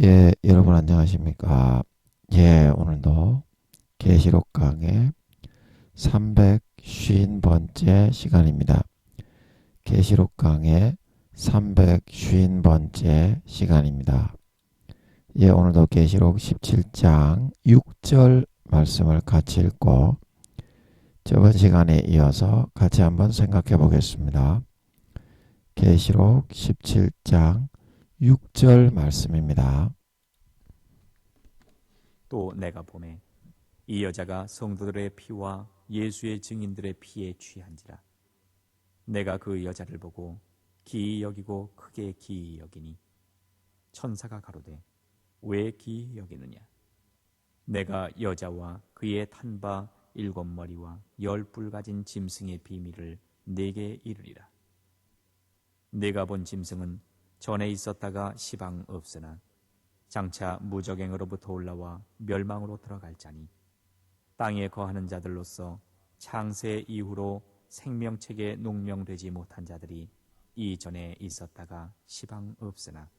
예, 여러분 안녕하십니까? 예, 오늘도 계시록 강의 350번째 시간입니다. 계시록 강의 350번째 시간입니다. 예, 오늘도 계시록 17장 6절 말씀을 같이 읽고 저번 시간에 이어서 같이 한번 생각해 보겠습니다. 계시록 17장 6절 말씀입니다. 또 내가 보매 이 여자가 성도들의 피와 예수의 증인들의 피에 취한지라. 내가 그 여자를 보고 기이 여기고 크게 기이 여기니 천사가 가로되 왜 기이 여기느냐. 내가 여자와 그의 탄 바 7머리와 10뿔 가진 짐승의 비밀을 네게 이르리라. 내가 본 짐승은 전에 있었다가 시방 없으나 장차 무적행으로부터 올라와 멸망으로 들어갈 자니 땅에 거하는 자들로서 창세 이후로 생명책에 농명되지 못한 자들이 이전에 있었다가 시방 없으나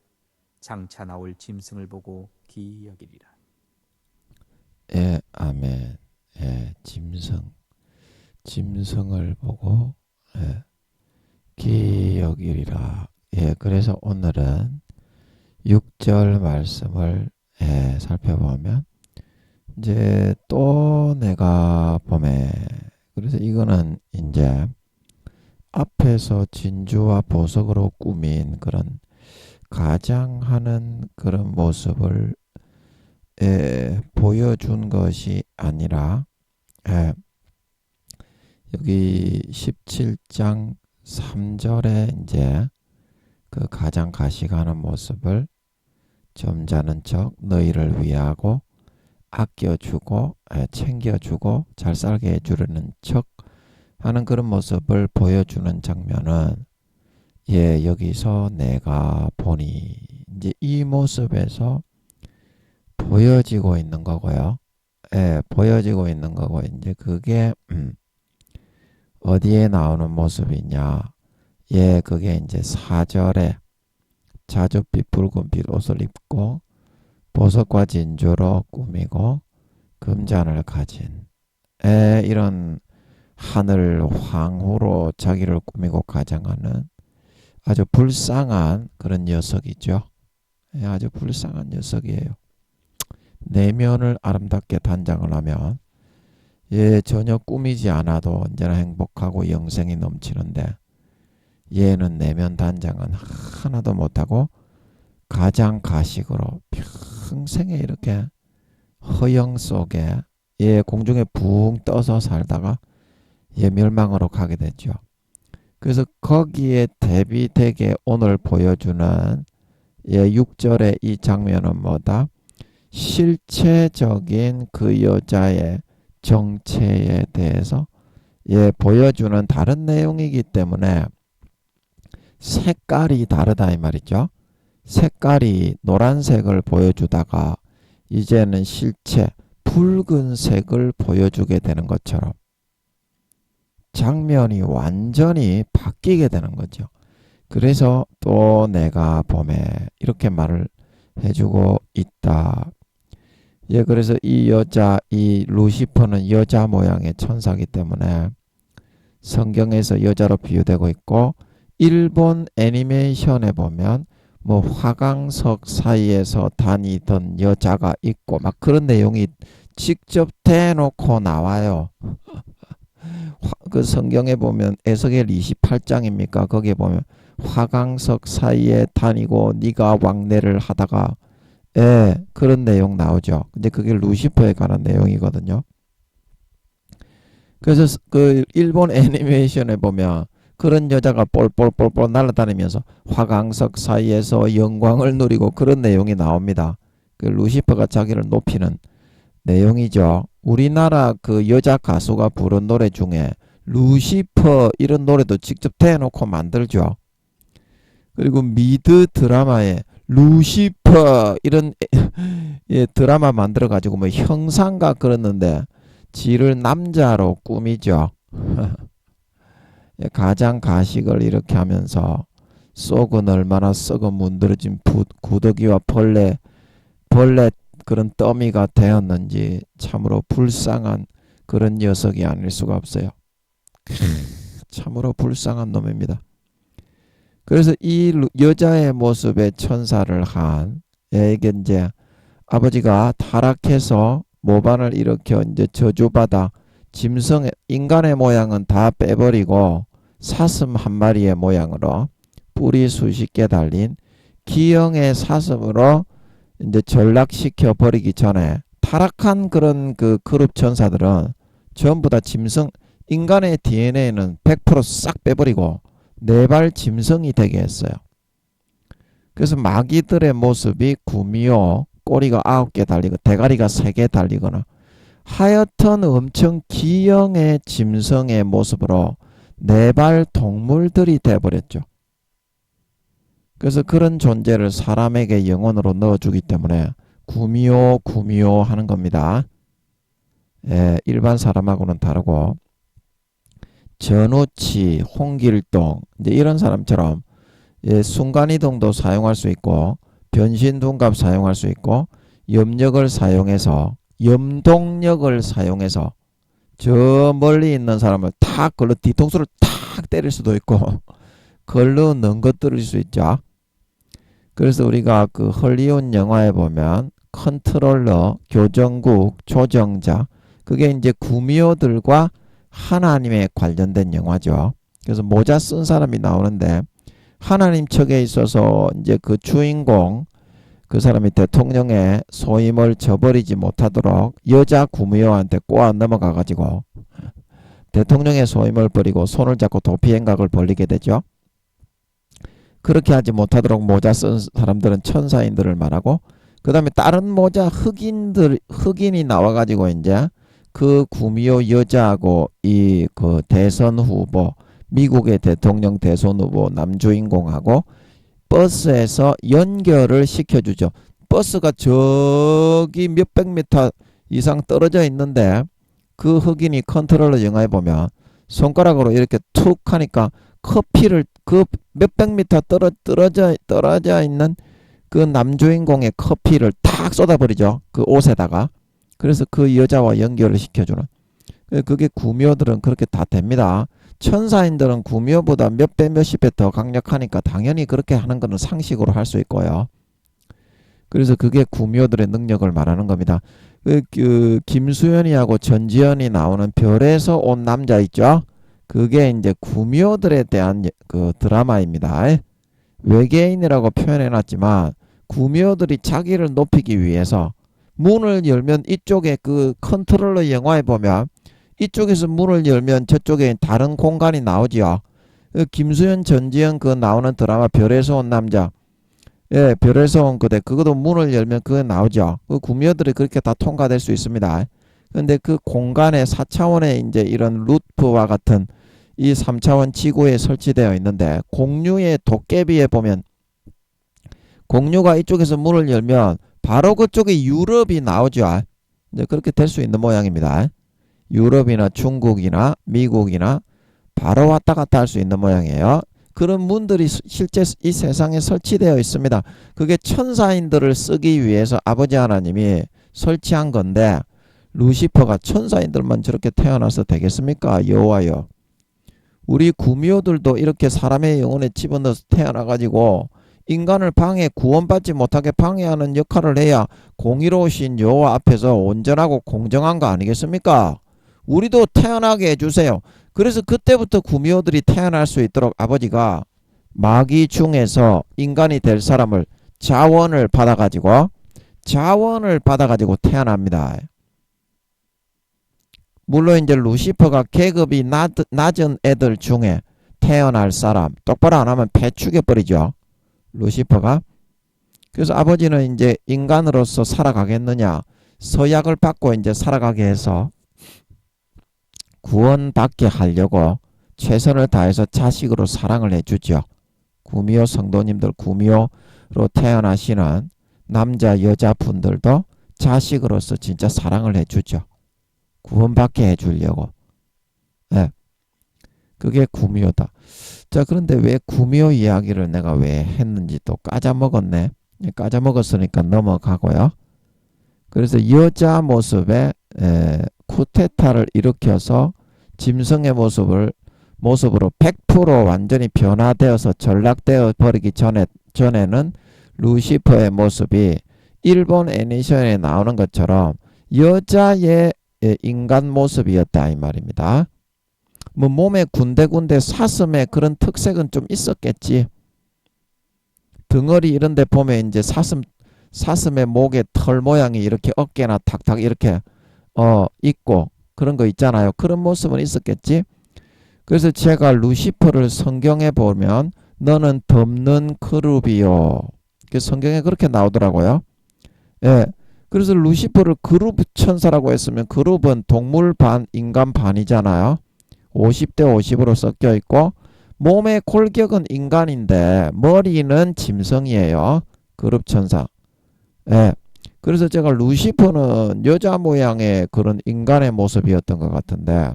장차 나올 짐승을 보고 기이 여기리라. 예, 아멘. 예, 짐승을 보고 기억이리라. 예, 그래서 오늘은 6절 말씀을 살펴보면 이제 또 내가 봄에 그래서 이거는 이제 앞에서 진주와 보석으로 꾸민 그런 가장하는 그런 모습을 보여준 것이 아니라 여기 17장 3절에 이제 그 가장 가시가는 모습을 점잖은 척 너희를 위하고 아껴주고 챙겨주고 잘 살게 해주려는 척 하는 그런 모습을 보여주는 장면은 여기서 내가 보니 이제 이 모습에서 보여지고 있는 거고요. 보여지고 있는 거고 이제 그게 어디에 나오는 모습이냐. 그게 이제 4절에 자줏빛 붉은빛 옷을 입고 보석과 진주로 꾸미고 금잔을 가진 이런 하늘 황후로 자기를 꾸미고 가장하는 아주 불쌍한 그런 녀석이죠. 아주 불쌍한 녀석이에요. 내면을 아름답게 단장을 하면 전혀 꾸미지 않아도 언제나 행복하고 영생이 넘치는데 얘는 내면 단장은 하나도 못하고 가장 가식으로 평생에 이렇게 허영 속에 공중에 붕 떠서 살다가 멸망으로 가게 되죠. 그래서 거기에 대비되게 오늘 보여주는 6절의 이 장면은 뭐다? 실체적인 그 여자의 정체에 대해서 보여주는 다른 내용이기 때문에 색깔이 다르다 이 말이죠. 색깔이 노란색을 보여주다가 이제는 실체 붉은색을 보여주게 되는 것처럼 장면이 완전히 바뀌게 되는 거죠. 그래서 또 내가 봄에 이렇게 말을 해주고 있다. 그래서 이 여자, 이 루시퍼는 여자 모양의 천사이기 때문에 성경에서 여자로 비유되고 있고 일본 애니메이션에 보면 뭐 화강석 사이에서 다니던 여자가 있고 막 그런 내용이 직접 대놓고 나와요. 그 성경에 보면 에스겔 28장입니까? 거기에 보면 화강석 사이에 다니고 네가 왕래를 하다가 그런 내용 나오죠. 근데 그게 루시퍼에 관한 내용이거든요. 그래서 그 일본 애니메이션에 보면 그런 여자가 뻘뻘뻘뻘 날아다니면서 화강석 사이에서 영광을 누리고 그런 내용이 나옵니다. 그 루시퍼가 자기를 높이는 내용이죠. 우리나라 그 여자 가수가 부른 노래 중에 루시퍼 이런 노래도 직접 대놓고 만들죠. 그리고 미드 드라마에 루시퍼 이런 드라마 만들어 가지고 뭐 형상가 그랬는데 지를 남자로 꾸미죠. 가장 가식을 이렇게 하면서 속은 얼마나 썩어 문드러진 구더기와 벌레 벌레 그런 더미가 되었는지 참으로 불쌍한 그런 녀석이 아닐 수가 없어요. 참으로 불쌍한 놈입니다. 그래서 이 여자의 모습의 천사를 한 애에게 이제 아버지가 타락해서 모반을 일으켜 이제 저주받아 짐승 인간의 모양은 다 빼버리고 사슴 한 마리의 모양으로 뿔이 수십 개 달린 기형의 사슴으로 이제 전락시켜 버리기 전에 타락한 그런 그 그룹 천사들은 전부 다 짐승 인간의 DNA는 100%싹 빼버리고 네발 짐승이 되게 했어요. 그래서 마귀들의 모습이 구미호 꼬리가 9개 달리고 대가리가 3개 달리거나 하여튼 엄청 기형의 짐승의 모습으로 네발 동물들이 돼버렸죠. 그래서 그런 존재를 사람에게 영혼으로 넣어주기 때문에 구미호 구미호 하는 겁니다. 예, 일반 사람하고는 다르고 전우치, 홍길동 이제 이런 사람처럼 예, 순간이동도 사용할 수 있고 변신둔갑 사용할 수 있고 염력을 사용해서 염동력을 사용해서 저 멀리 있는 사람을 탁 걸러 뒤통수를 탁 때릴 수도 있고 걸러 넘겨뜨릴 수 있죠. 그래서 우리가 그 헐리우드 영화에 보면 컨트롤러, 교정국, 조정자 그게 이제 구미호들과 하나님에 관련된 영화죠. 그래서 모자 쓴 사람이 나오는데 하나님 척에 있어서 이제 그 주인공 그 사람이 대통령의 소임을 저버리지 못하도록 여자 구미호한테 꼬아 넘어가 가지고 대통령의 소임을 버리고 손을 잡고 도피행각을 벌리게 되죠. 그렇게 하지 못하도록 모자 쓴 사람들은 천사인들을 말하고 그 다음에 다른 모자 흑인이 나와가지고 이제 그 구미호 여자하고 이 그 대선 후보 미국의 대통령 대선 후보 남주인공하고 버스에서 연결을 시켜주죠. 버스가 저기 몇백 미터 이상 떨어져 있는데 그 흑인이 컨트롤러 영화에 보면 손가락으로 이렇게 툭 하니까 커피를 그 몇백 미터 떨어져 있는 그 남주인공의 커피를 탁 쏟아버리죠. 그 옷에다가. 그래서 그 여자와 연결을 시켜주는. 그게 구미호들은 그렇게 다 됩니다. 천사인들은 구미호보다 몇 배 몇십 배 더 강력하니까 당연히 그렇게 하는 거는 상식으로 할 수 있고요. 그래서 그게 구미호들의 능력을 말하는 겁니다. 그 김수현이하고 전지현이 나오는 별에서 온 남자 있죠? 그게 이제 구미호들에 대한 그 드라마입니다. 외계인이라고 표현해놨지만 구미호들이 자기를 높이기 위해서 문을 열면 이쪽에 그 컨트롤러 영화에 보면 이쪽에서 문을 열면 저쪽에 다른 공간이 나오지요. 김수현 전지현 그 나오는 드라마 별에서 온 남자 예, 별에서 온 그대 그것도 문을 열면 그거 나오죠. 그 구미호들이 그렇게 다 통과될 수 있습니다. 근데 그 공간에 4차원의 이제 이런 루프와 같은 이 3차원 지구에 설치되어 있는데 공유의 도깨비에 보면 공유가 이쪽에서 문을 열면 바로 그쪽에 유럽이 나오죠. 이제 그렇게 될 수 있는 모양입니다. 유럽이나 중국이나 미국이나 바로 왔다 갔다 할 수 있는 모양이에요. 그런 문들이 실제 이 세상에 설치되어 있습니다. 그게 천사인들을 쓰기 위해서 아버지 하나님이 설치한 건데 루시퍼가 천사인들만 저렇게 태어나서 되겠습니까? 여호와여. 우리 구미호들도 이렇게 사람의 영혼에 집어넣어서 태어나가지고 인간을 구원받지 못하게 방해하는 역할을 해야 공의로우신 여호와 앞에서 온전하고 공정한 거 아니겠습니까? 우리도 태어나게 해주세요. 그래서 그때부터 구미호들이 태어날 수 있도록 아버지가 마귀 중에서 인간이 될 사람을 자원을 받아가지고 태어납니다. 물론 이제 루시퍼가 계급이 낮은 애들 중에 태어날 사람 똑바로 안 하면 배 죽여버리죠. 루시퍼가. 그래서 아버지는 이제 인간으로서 살아가겠느냐 서약을 받고 이제 살아가게 해서 구원받게 하려고 최선을 다해서 자식으로 사랑을 해주죠. 구미호 성도님들 구미호로 태어나시는 남자 여자분들도 자식으로서 진짜 사랑을 해주죠. 구원받게 해주려고. 네. 그게 구미호다. 자, 그런데 왜 구미호 이야기를 내가 왜 했는지 또 까자먹었네. 까져먹었으니까 넘어가고요. 그래서 여자 모습에 쿠데타를 일으켜서 짐승의 모습으로 100% 완전히 변화되어서 전락되어 버리기 전에는 루시퍼의 모습이 일본 애니메이션에 나오는 것처럼 여자의 인간 모습이었다 이 말입니다. 뭐 몸에 군데군데 사슴의 그런 특색은 좀 있었겠지. 등허리 이런 데 보면 이제 사슴의 목에 털 모양이 이렇게 어깨나 탁탁 이렇게 있고 그런 거 있잖아요. 그런 모습은 있었겠지. 그래서 제가 루시퍼를 성경에 보면 너는 덮는 그룹이요. 성경에 그렇게 나오더라고요. 예. 그래서 루시퍼를 그룹 천사라고 했으면 그룹은 동물 반 인간 반이잖아요. 50대 50으로 섞여 있고 몸의 골격은 인간인데 머리는 짐승이에요. 그룹 천사. 예. 그래서 제가 루시퍼는 여자 모양의 그런 인간의 모습이었던 것 같은데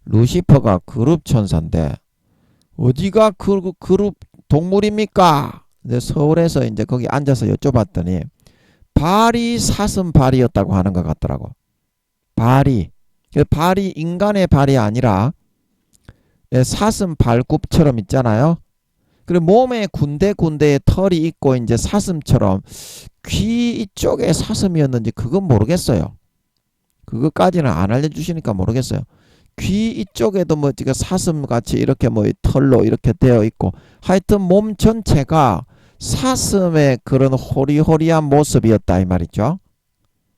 루시퍼가 그룹 천사인데 어디가 그룹 동물입니까? 이제 서울에서 이제 거기 앉아서 여쭤봤더니 발이 사슴 발이었다고 하는 것 같더라고. 발이 인간의 발이 아니라 사슴 발굽처럼 있잖아요. 그리고 몸에 군데군데에 털이 있고 이제 사슴처럼 귀 이쪽에 사슴이었는지 그건 모르겠어요. 그것까지는 안 알려주시니까 모르겠어요. 귀 이쪽에도 뭐 지금 사슴같이 이렇게 뭐 털로 이렇게 되어 있고 하여튼 몸 전체가 사슴의 그런 호리호리한 모습이었다 이 말이죠.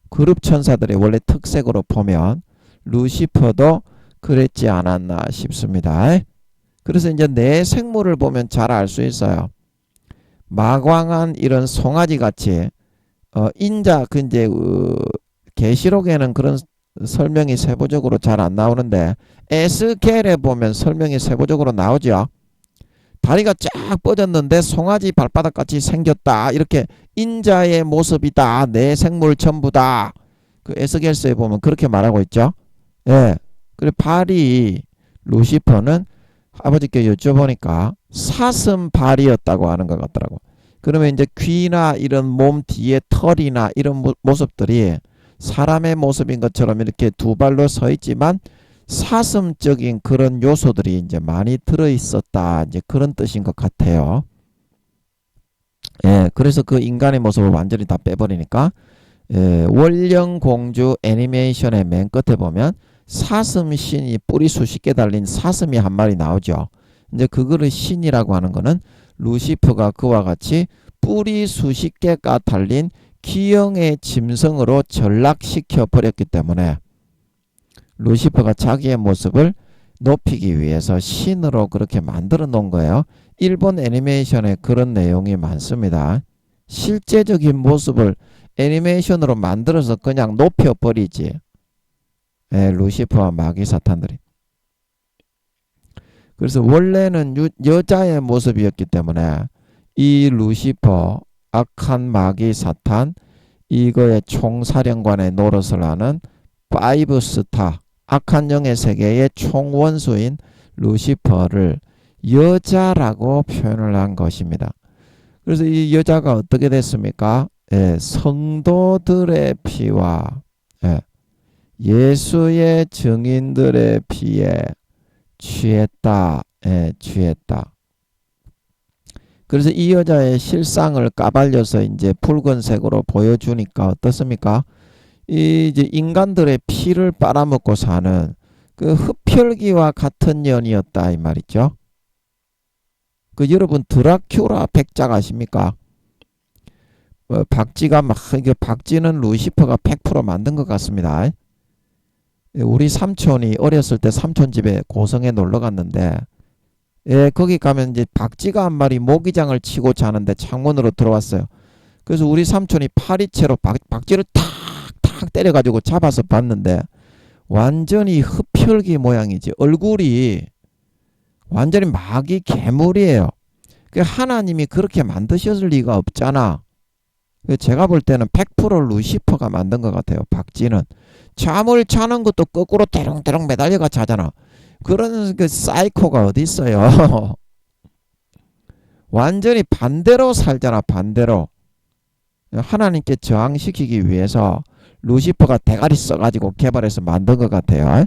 그룹 천사들의 원래 특색으로 보면 루시퍼도 그랬지 않았나 싶습니다. 그래서 이제 내 생물을 보면 잘 알 수 있어요. 마광한 이런 송아지 같이 인자 그 이제 계시록에는 그런 설명이 세부적으로 잘 안 나오는데 에스겔에 보면 설명이 세부적으로 나오죠. 다리가 쫙 뻗었는데 송아지 발바닥 같이 생겼다. 이렇게 인자의 모습이다. 내 생물 전부다. 그 에스겔서에 보면 그렇게 말하고 있죠. 예. 그리고 발이 루시퍼는 아버지께 여쭤보니까 사슴 발이었다고 하는 것 같더라고. 그러면 이제 귀나 이런 몸 뒤에 털이나 이런 모습들이 사람의 모습인 것처럼 이렇게 두 발로 서 있지만 사슴적인 그런 요소들이 이제 많이 들어 있었다. 이제 그런 뜻인 것 같아요. 예, 그래서 그 인간의 모습을 완전히 다 빼버리니까 월령공주 애니메이션의 맨 끝에 보면 사슴 신이 뿌리 수십 개 달린 사슴이 한 마리 나오죠. 이제 그거를 신이라고 하는 거는 루시퍼가 그와 같이 뿌리 수십 개가 달린 기형의 짐승으로 전락시켜 버렸기 때문에 루시퍼가 자기의 모습을 높이기 위해서 신으로 그렇게 만들어 놓은 거예요. 일본 애니메이션에 그런 내용이 많습니다. 실제적인 모습을 애니메이션으로 만들어서 그냥 높여버리지. 루시퍼와 마귀 사탄들이. 그래서 원래는 여자의 모습이었기 때문에 이 루시퍼, 악한 마귀 사탄, 이거의 총사령관의 노릇을 하는 파이브 스타, 악한 영의 세계의 총원수인 루시퍼를 여자라고 표현을 한 것입니다. 그래서 이 여자가 어떻게 됐습니까? 성도들의 피와 예수의 증인들의 피에 취했다. 취했다. 그래서 이 여자의 실상을 까발려서 이제 붉은색으로 보여주니까 어떻습니까? 이제 인간들의 피를 빨아먹고 사는 그 흡혈귀와 같은 년이었다 이 말이죠. 그 여러분 드라큘라 백작 아십니까? 박쥐가 막 이게 박쥐는 루시퍼가 100% 만든 것 같습니다. 우리 삼촌이 어렸을 때 삼촌 집에 고성에 놀러 갔는데 거기 가면 이제 박쥐가 한 마리 모기장을 치고 자는데 창문으로 들어왔어요. 그래서 우리 삼촌이 파리채로 박쥐를 탁탁 때려가지고 잡아서 봤는데 완전히 흡혈귀 모양이지. 얼굴이 완전히 마귀 괴물이에요. 하나님이 그렇게 만드셨을 리가 없잖아. 제가 볼 때는 100% 루시퍼가 만든 것 같아요. 박쥐는 잠을 자는 것도 거꾸로 대롱대롱 매달려가 자잖아. 그런 그 사이코가 어디 있어요. 완전히 반대로 살잖아. 반대로. 하나님께 저항시키기 위해서 루시퍼가 대가리 써가지고 개발해서 만든 것 같아요.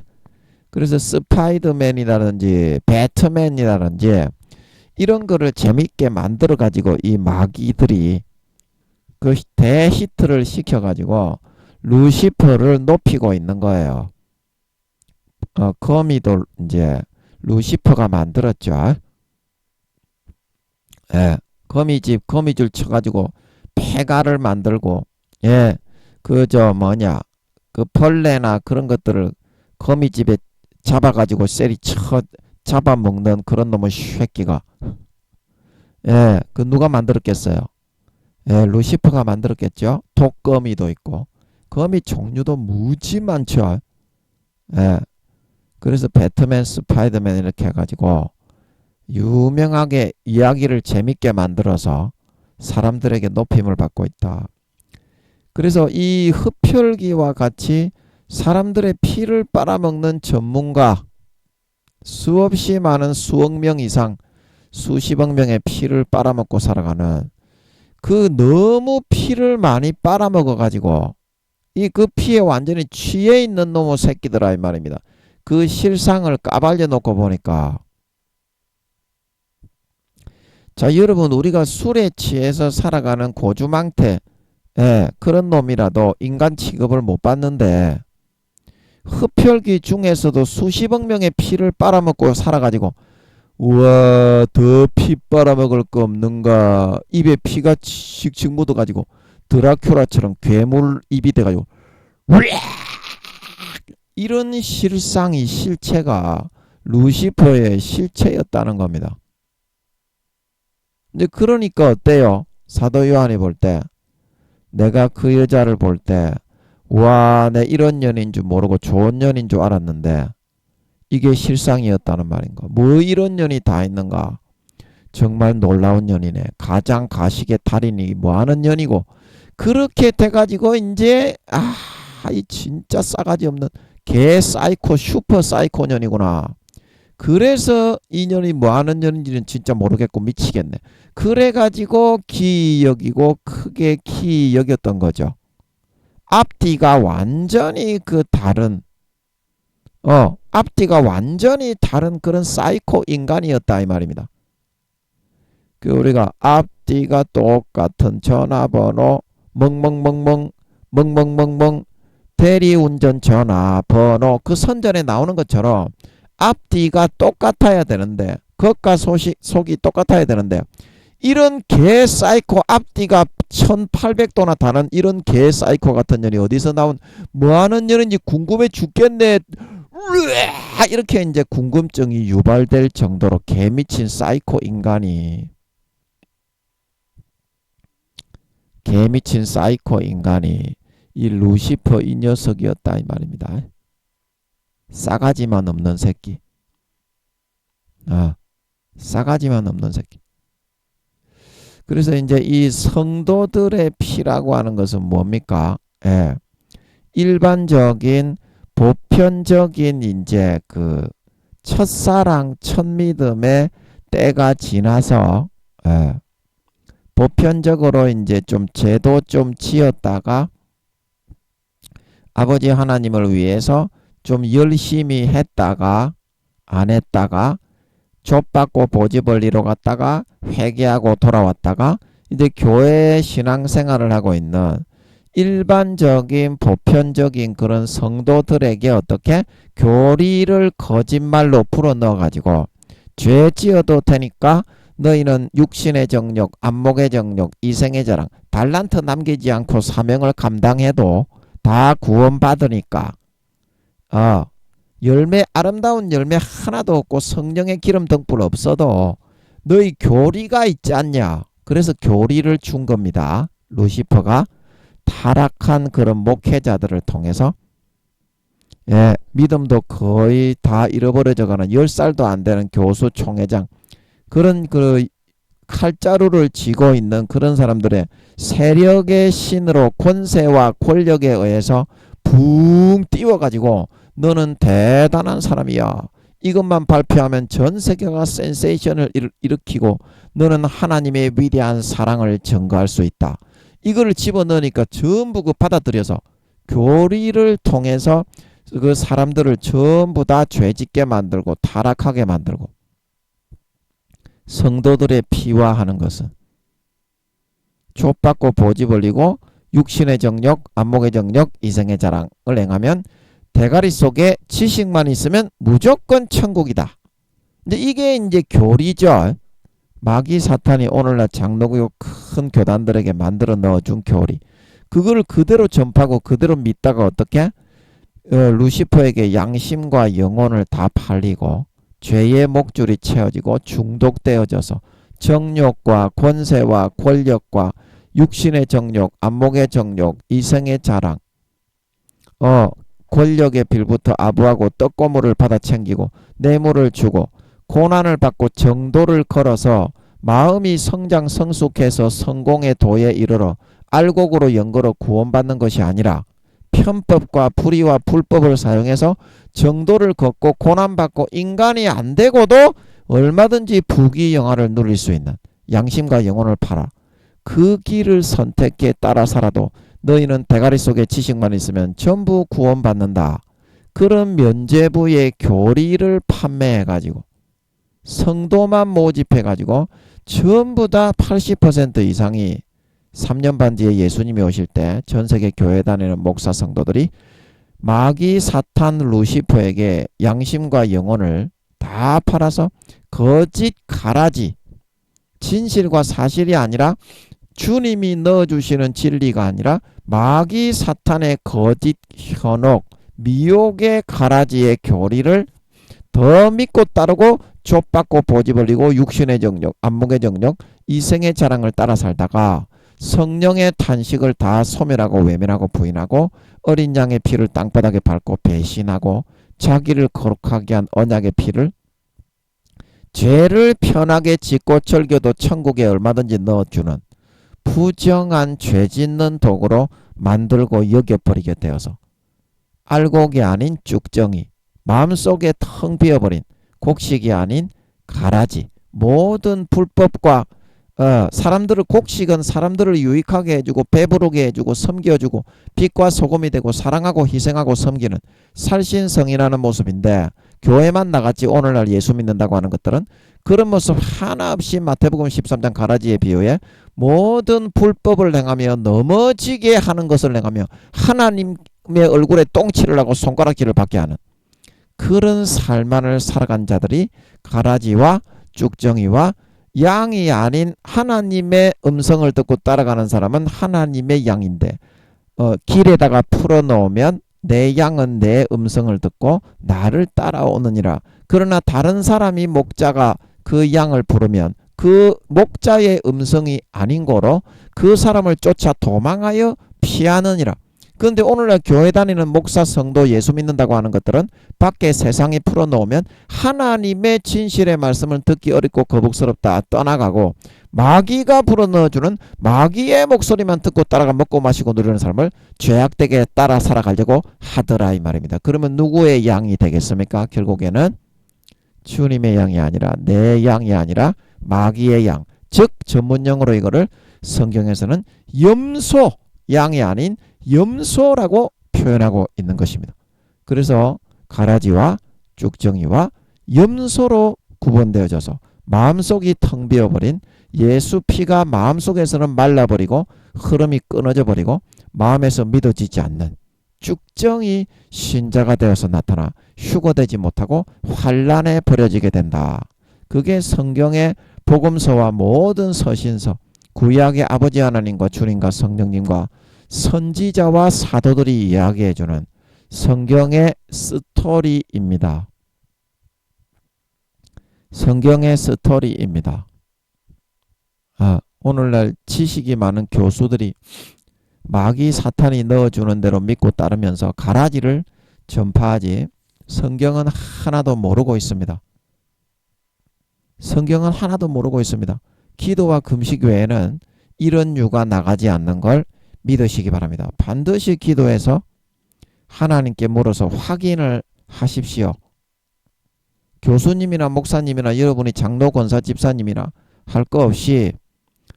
그래서 스파이더맨이라든지 배트맨이라든지 이런 거를 재밌게 만들어 가지고 이 마귀들이 그 대히트를 시켜 가지고 루시퍼를 높이고 있는 거예요. 거미도 이제 루시퍼가 만들었죠. 예, 거미줄 쳐가지고 폐가를 만들고, 예, 그 벌레나 그런 것들을 거미집에 잡아가지고 잡아먹는 그런 놈의 새끼가, 예, 그 누가 만들었겠어요? 예, 루시퍼가 만들었겠죠. 독거미도 있고, 거미 종류도 무지 많죠. 예, 그래서 배트맨, 스파이더맨 이렇게 해가지고 유명하게 이야기를 재밌게 만들어서 사람들에게 높임을 받고 있다. 그래서 이 흡혈귀와 같이 사람들의 피를 빨아먹는 전문가, 수없이 많은 수억 명 이상 수십억 명의 피를 빨아먹고 살아가는 그 너무 피를 많이 빨아먹어 가지고 그 피에 완전히 취해 있는 놈의 새끼들아 이 말입니다. 그 실상을 까발려 놓고 보니까, 자, 여러분, 우리가 술에 취해서 살아가는 고주망태, 예, 그런 놈이라도 인간 취급을 못 받는데 흡혈귀 중에서도 수십억 명의 피를 빨아먹고 살아가지고, 우와, 더 피 빨아먹을 거 없는가, 입에 피가 칙칙 묻어가지고 드라큘라처럼 괴물 입이 돼가지고 이런 실상이, 실체가 루시퍼의 실체였다는 겁니다. 근데 그러니까 어때요? 사도 요한이 볼 때, 내가 그 여자를 볼 때, 와, 내 이런 년인 줄 모르고 좋은 년인 줄 알았는데 이게 실상이었다는 말인가? 뭐 이런 년이 다 있는가? 정말 놀라운 년이네. 가장 가식의 달인이 뭐하는 년이고, 그렇게 돼가지고 이제 이 진짜 싸가지 없는 개 사이코, 슈퍼 사이코 년이구나. 그래서 이 년이 뭐하는 년인지는 진짜 모르겠고 미치겠네. 그래가지고 기 여기고 크게 기 여겼던 거죠. 앞뒤가 완전히 앞뒤가 완전히 다른 그런 사이코 인간이었다 이 말입니다. 그 우리가 앞뒤가 똑같은 전화번호 멍멍멍멍 대리운전 전화번호, 그 선전에 나오는 것처럼 앞뒤가 똑같아야 되는데, 겉과 속이 똑같아야 되는데, 이런 개 사이코, 앞뒤가 1800도나 다른 이런 개 사이코 같은 년이 어디서 나온, 뭐하는 년인지 궁금해 죽겠네, 이렇게 이제 궁금증이 유발될 정도로 개미친 사이코 인간이, 개미친 사이코 인간이 이 루시퍼 이 녀석이었다 이 말입니다. 싸가지만 없는 새끼. 싸가지만 없는 새끼. 그래서 이제 이 성도들의 피라고 하는 것은 뭡니까? 예. 일반적인 보편적인 이제 그 첫사랑, 첫믿음의 때가 지나서, 예. 보편적으로 이제 좀 제도 좀 지었다가 아버지 하나님을 위해서 좀 열심히 했다가 안 했다가 좁받고 보집을 이뤄 갔다가 회개하고 돌아왔다가 이제 교회 신앙생활을 하고 있는 일반적인 보편적인 그런 성도들에게 어떻게 교리를 거짓말로 풀어넣어 가지고 죄 지어도 되니까 너희는 육신의 정욕, 안목의 정욕, 이생의 자랑, 달란트 남기지 않고 사명을 감당해도 다 구원받으니까 열매, 아름다운 열매 하나도 없고 성령의 기름 등불 없어도 너희 교리가 있지 않냐. 그래서 교리를 준 겁니다. 루시퍼가 타락한 그런 목회자들을 통해서, 예, 믿음도 거의 다 잃어버려져가는 10살도 안 되는 교수 총회장, 그런 그 칼자루를 쥐고 있는 그런 사람들의 세력의 신으로 권세와 권력에 의해서 붕 띄워가지고 너는 대단한 사람이야, 이것만 발표하면 전 세계가 센세이션을 일으키고 너는 하나님의 위대한 사랑을 증거할 수 있다. 이거를 집어넣으니까 전부 그 받아들여서 교리를 통해서 그 사람들을 전부 다 죄짓게 만들고 타락하게 만들고, 성도들의 피화하는 것은 족받고 보지 벌리고 육신의 정욕, 안목의 정욕, 이생의 자랑을 행하면 대가리 속에 지식만 있으면 무조건 천국이다. 근데 이게 이제 교리죠. 마귀 사탄이 오늘날 장로교육 큰 교단들에게 만들어 넣어준 교리. 그걸 그대로 전파하고 그대로 믿다가 어떻게? 루시퍼에게 양심과 영혼을 다 팔리고 죄의 목줄이 채워지고 중독되어져서 정욕과 권세와 권력과 육신의 정욕, 안목의 정욕, 이생의 자랑, 권력의 빌부터 아부하고 떡고물을 받아 챙기고 뇌물을 주고 고난을 받고 정도를 걸어서 마음이 성장 성숙해서 성공의 도에 이르러 알곡으로 연거로 구원받는 것이 아니라 편법과 불의와 불법을 사용해서 정도를 걷고 고난받고 인간이 안 되고도 얼마든지 부귀영화를 누릴 수 있는 양심과 영혼을 팔아 그 길을 선택해 따라 살아도 너희는 대가리 속에 지식만 있으면 전부 구원받는다. 그런 면죄부의 교리를 판매해가지고 성도만 모집해가지고 전부 다 80% 이상이 3년 반 뒤에 예수님이 오실 때 전세계 교회 다니는 목사 성도들이 마귀 사탄 루시퍼에게 양심과 영혼을 다 팔아서 거짓 가라지, 진실과 사실이 아니라 주님이 넣어주시는 진리가 아니라 마귀 사탄의 거짓 현혹, 미혹의 가라지의 교리를 더 믿고 따르고 족받고 보지 벌리고 육신의 정욕, 안목의 정욕, 이생의 자랑을 따라 살다가 성령의 탄식을 다 소멸하고 외면하고 부인하고 어린 양의 피를 땅바닥에 밟고 배신하고 자기를 거룩하게 한 언약의 피를 죄를 편하게 짓고 즐겨도 천국에 얼마든지 넣어주는 부정한 죄 짓는 도구로 만들고 여겨버리게 되어서 알곡이 아닌 쭉정이, 마음속에 텅 비어버린 곡식이 아닌 가라지, 모든 불법과 사람들을, 곡식은 사람들을 유익하게 해주고 배부르게 해주고 섬겨주고 빛과 소금이 되고 사랑하고 희생하고 섬기는 살신성이라는 모습인데, 교회만 나갔지 오늘날 예수 믿는다고 하는 것들은 그런 모습 하나 없이 마태복음 13장 가라지에 비유해 모든 불법을 행하며 넘어지게 하는 것을 행하며 하나님의 얼굴에 똥칠을 하고 손가락질을 받게 하는 그런 삶만을 살아간 자들이 가라지와 쭉정이와 양이 아닌 하나님의 음성을 듣고 따라가는 사람은 하나님의 양인데, 길에다가 풀어놓으면 내 양은 내 음성을 듣고 나를 따라오느니라. 그러나 다른 사람이 목자가 그 양을 부르면 그 목자의 음성이 아닌 거로 그 사람을 쫓아 도망하여 피하느니라. 그런데 오늘날 교회 다니는 목사 성도 예수 믿는다고 하는 것들은 밖에 세상에 풀어놓으면 하나님의 진실의 말씀을 듣기 어렵고 거북스럽다 떠나가고 마귀가 불어넣어주는 마귀의 목소리만 듣고 따라가 먹고 마시고 누리는 삶을 죄악되게 따라 살아가려고 하더라 이 말입니다. 그러면 누구의 양이 되겠습니까? 결국에는 주님의 양이 아니라 내 양이 아니라 마귀의 양, 즉 전문용어로 이거를 성경에서는 염소, 양이 아닌 염소라고 표현하고 있는 것입니다. 그래서 가라지와 쭉정이와 염소로 구분되어져서 마음속이 텅 비어버린 예수 피가 마음속에서는 말라버리고 흐름이 끊어져 버리고 마음에서 믿어지지 않는 쭉정이 신자가 되어서 나타나 휴거되지 못하고 환란에 버려지게 된다. 그게 성경의 복음서와 모든 서신서, 구약의 아버지 하나님과 주님과 성령님과 선지자와 사도들이 이야기해주는 성경의 스토리입니다. 성경의 스토리입니다. 오늘날 지식이 많은 교수들이 마귀 사탄이 넣어주는 대로 믿고 따르면서 가라지를 전파하지 성경은 하나도 모르고 있습니다. 성경은 하나도 모르고 있습니다. 기도와 금식 외에는 이런 유가 나가지 않는 걸 믿으시기 바랍니다. 반드시 기도해서 하나님께 물어서 확인을 하십시오. 교수님이나 목사님이나 여러분이 장로 권사 집사님이나 할 거 없이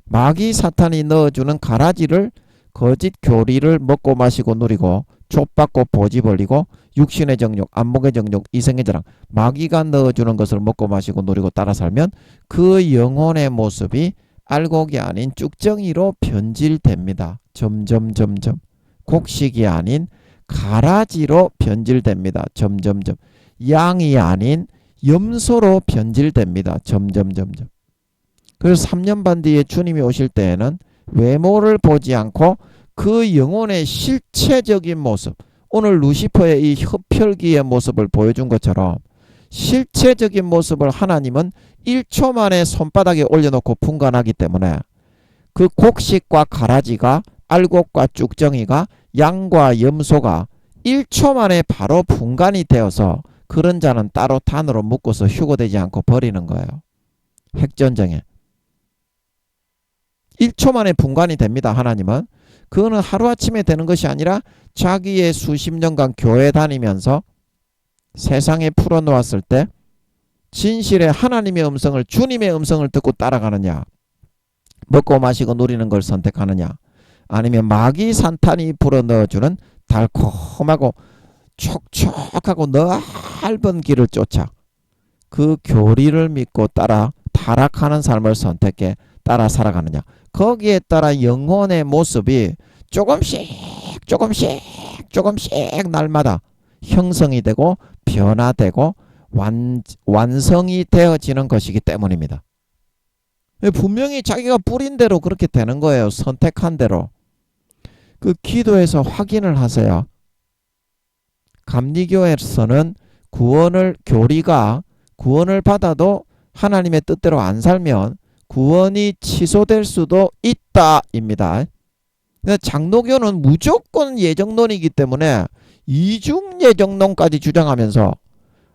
마귀 사탄이 넣어주는 가라지를 거짓 교리를 먹고 마시고 누리고 족받고 보지 벌리고 육신의 정욕, 안목의 정욕, 이생의 자랑, 마귀가 넣어주는 것을 먹고 마시고 누리고 따라 살면 그 영혼의 모습이 알곡이 아닌 쭉정이로 변질됩니다. 점점 곡식이 아닌 가라지로 변질됩니다. 점점점. 양이 아닌 염소로 변질됩니다. 점점점. 그래서 3년 반 뒤에 주님이 오실 때에는 외모를 보지 않고 그 영혼의 실체적인 모습, 오늘 루시퍼의 이 흡혈귀의 모습을 보여준 것처럼 실체적인 모습을 하나님은 1초 만에 손바닥에 올려놓고 분간하기 때문에 그 곡식과 가라지가, 알곡과 쭉정이가, 양과 염소가 1초 만에 바로 분간이 되어서 그런 자는 따로 단으로 묶어서 휴거되지 않고 버리는 거예요. 핵전쟁에 1초 만에 분간이 됩니다. 하나님은. 그거는 하루아침에 되는 것이 아니라 자기의 수십 년간 교회 다니면서 세상에 풀어놓았을 때 진실의 하나님의 음성을, 주님의 음성을 듣고 따라가느냐, 먹고 마시고 누리는 걸 선택하느냐, 아니면 마귀 산탄이 불어넣어주는 달콤하고 촉촉하고 넓은 길을 쫓아 그 교리를 믿고 따라 타락하는 삶을 선택해 따라 살아가느냐. 거기에 따라 영혼의 모습이 조금씩 날마다 형성이 되고 변화되고 완성이 되어지는 것이기 때문입니다. 분명히 자기가 뿌린 대로 그렇게 되는 거예요. 선택한 대로. 그 기도에서 확인을 하세요. 감리교에서는 교리가 구원을 받아도 하나님의 뜻대로 안 살면 구원이 취소될 수도 있다입니다. 장로교는 무조건 예정론이기 때문에 이중 예정론까지 주장하면서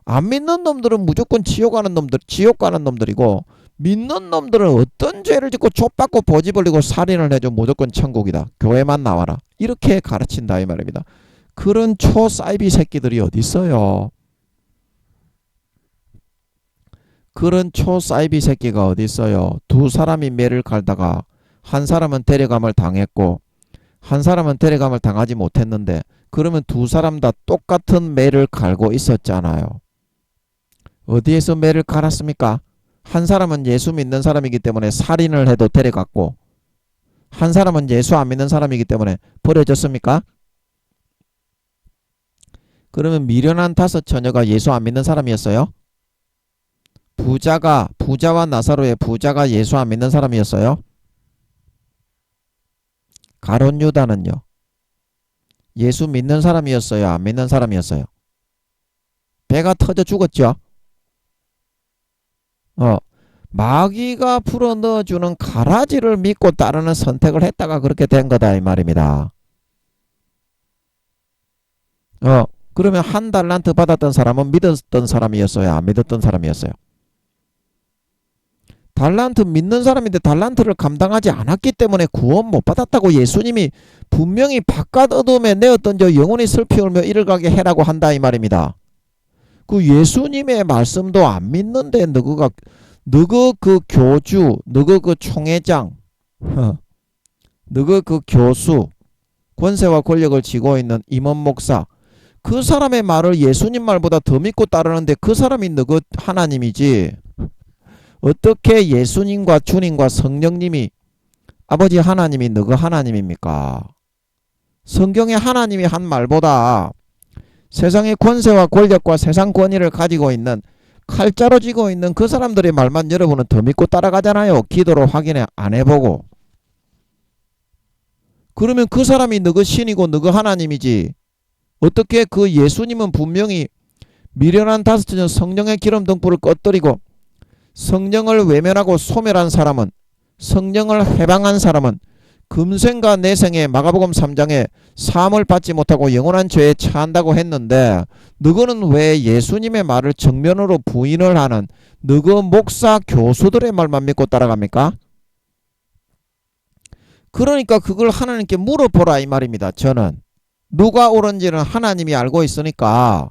안 믿는 놈들은 무조건 지옥 가는 놈들이고, 믿는 놈들은 어떤 죄를 짓고 족받고 보지 벌리고 살인을 해도 무조건 천국이다. 교회만 나와라. 이렇게 가르친다 이 말입니다. 그런 초사이비 새끼들이 어디 있어요? 그런 초사이비 새끼가 어디 있어요? 두 사람이 매를 갈다가 한 사람은 데려감을 당했고 한 사람은 데려감을 당하지 못했는데, 그러면 두 사람 다 똑같은 매를 갈고 있었잖아요. 어디에서 매를 갈았습니까? 한 사람은 예수 믿는 사람이기 때문에 살인을 해도 데려갔고, 한 사람은 예수 안 믿는 사람이기 때문에 버려졌습니까? 그러면 미련한 5 처녀가 예수 안 믿는 사람이었어요? 부자와 나사로의 부자가 예수 안 믿는 사람이었어요? 가룟 유다는요? 예수 믿는 사람이었어요? 안 믿는 사람이었어요? 배가 터져 죽었죠? 마귀가 풀어넣어주는 가라지를 믿고 따르는 선택을 했다가 그렇게 된 거다 이 말입니다. 그러면 1 달란트 받았던 사람은 믿었던 사람이었어요? 안 믿었던 사람이었어요? 달란트 믿는 사람인데 달란트를 감당하지 않았기 때문에 구원 못 받았다고 예수님이 분명히 바깥 어둠에 내어 던져 영혼이 슬피 울며 이를 가게 해라고 한다 이 말입니다. 그 예수님의 말씀도 안 믿는데 너그 그 교주, 너그 그 총회장, 너그 그 교수, 권세와 권력을 쥐고 있는 임원 목사, 그 사람의 말을 예수님 말보다 더 믿고 따르는데 그 사람이 너그 하나님이지. 어떻게 예수님과 주님과 성령님이, 아버지 하나님이 너그 하나님입니까? 성경의 하나님이 한 말보다 세상의 권세와 권력과 세상 권위를 가지고 있는, 칼자루 쥐고 있는 그 사람들의 말만 여러분은 더 믿고 따라가잖아요. 기도로 확인 안 해보고. 그러면 그 사람이 너그 신이고 너그 하나님이지. 어떻게 그 예수님은 분명히 미련한 5 처녀 성령의 기름 등불을 꺼뜨리고 성령을 외면하고 소멸한 사람은, 성령을 해방한 사람은 금생과 내생에 마가복음 3장에 사함을 받지 못하고 영원한 죄에 처한다고 했는데, 너거는 왜 예수님의 말을 정면으로 부인을 하는 너그 목사 교수들의 말만 믿고 따라갑니까? 그러니까 그걸 하나님께 물어보라 이 말입니다. 저는 누가 옳은지는 하나님이 알고 있으니까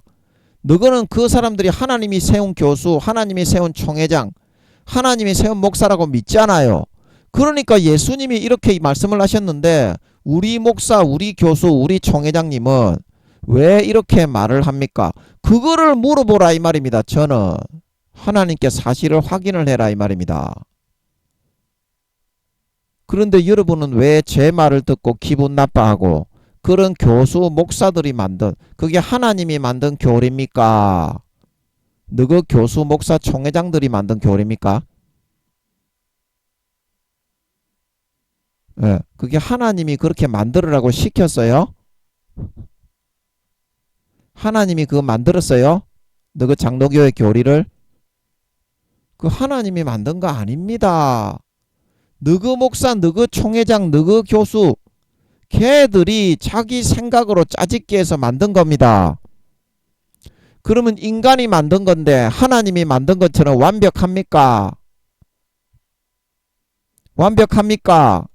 너거는 그 사람들이 하나님이 세운 교수, 하나님이 세운 총회장, 하나님이 세운 목사라고 믿잖아요. 그러니까 예수님이 이렇게 말씀을 하셨는데 우리 목사, 우리 교수, 우리 총회장님은 왜 이렇게 말을 합니까? 그거를 물어보라 이 말입니다. 저는 하나님께 사실을 확인을 해라 이 말입니다. 그런데 여러분은 왜 제 말을 듣고 기분 나빠하고 그런 교수, 목사들이 만든 그게 하나님이 만든 교리입니까? 너그 교수, 목사, 총회장들이 만든 교리입니까? 예, 그게 하나님이 그렇게 만들으라고 시켰어요? 하나님이 그거 만들었어요? 너그 장로교의 교리를? 그 하나님이 만든 거 아닙니다. 너그 목사, 너그 총회장, 너그 교수 걔들이 자기 생각으로 짜집기 해서 만든 겁니다. 그러면 인간이 만든 건데 하나님이 만든 것처럼 완벽합니까? 완벽합니까?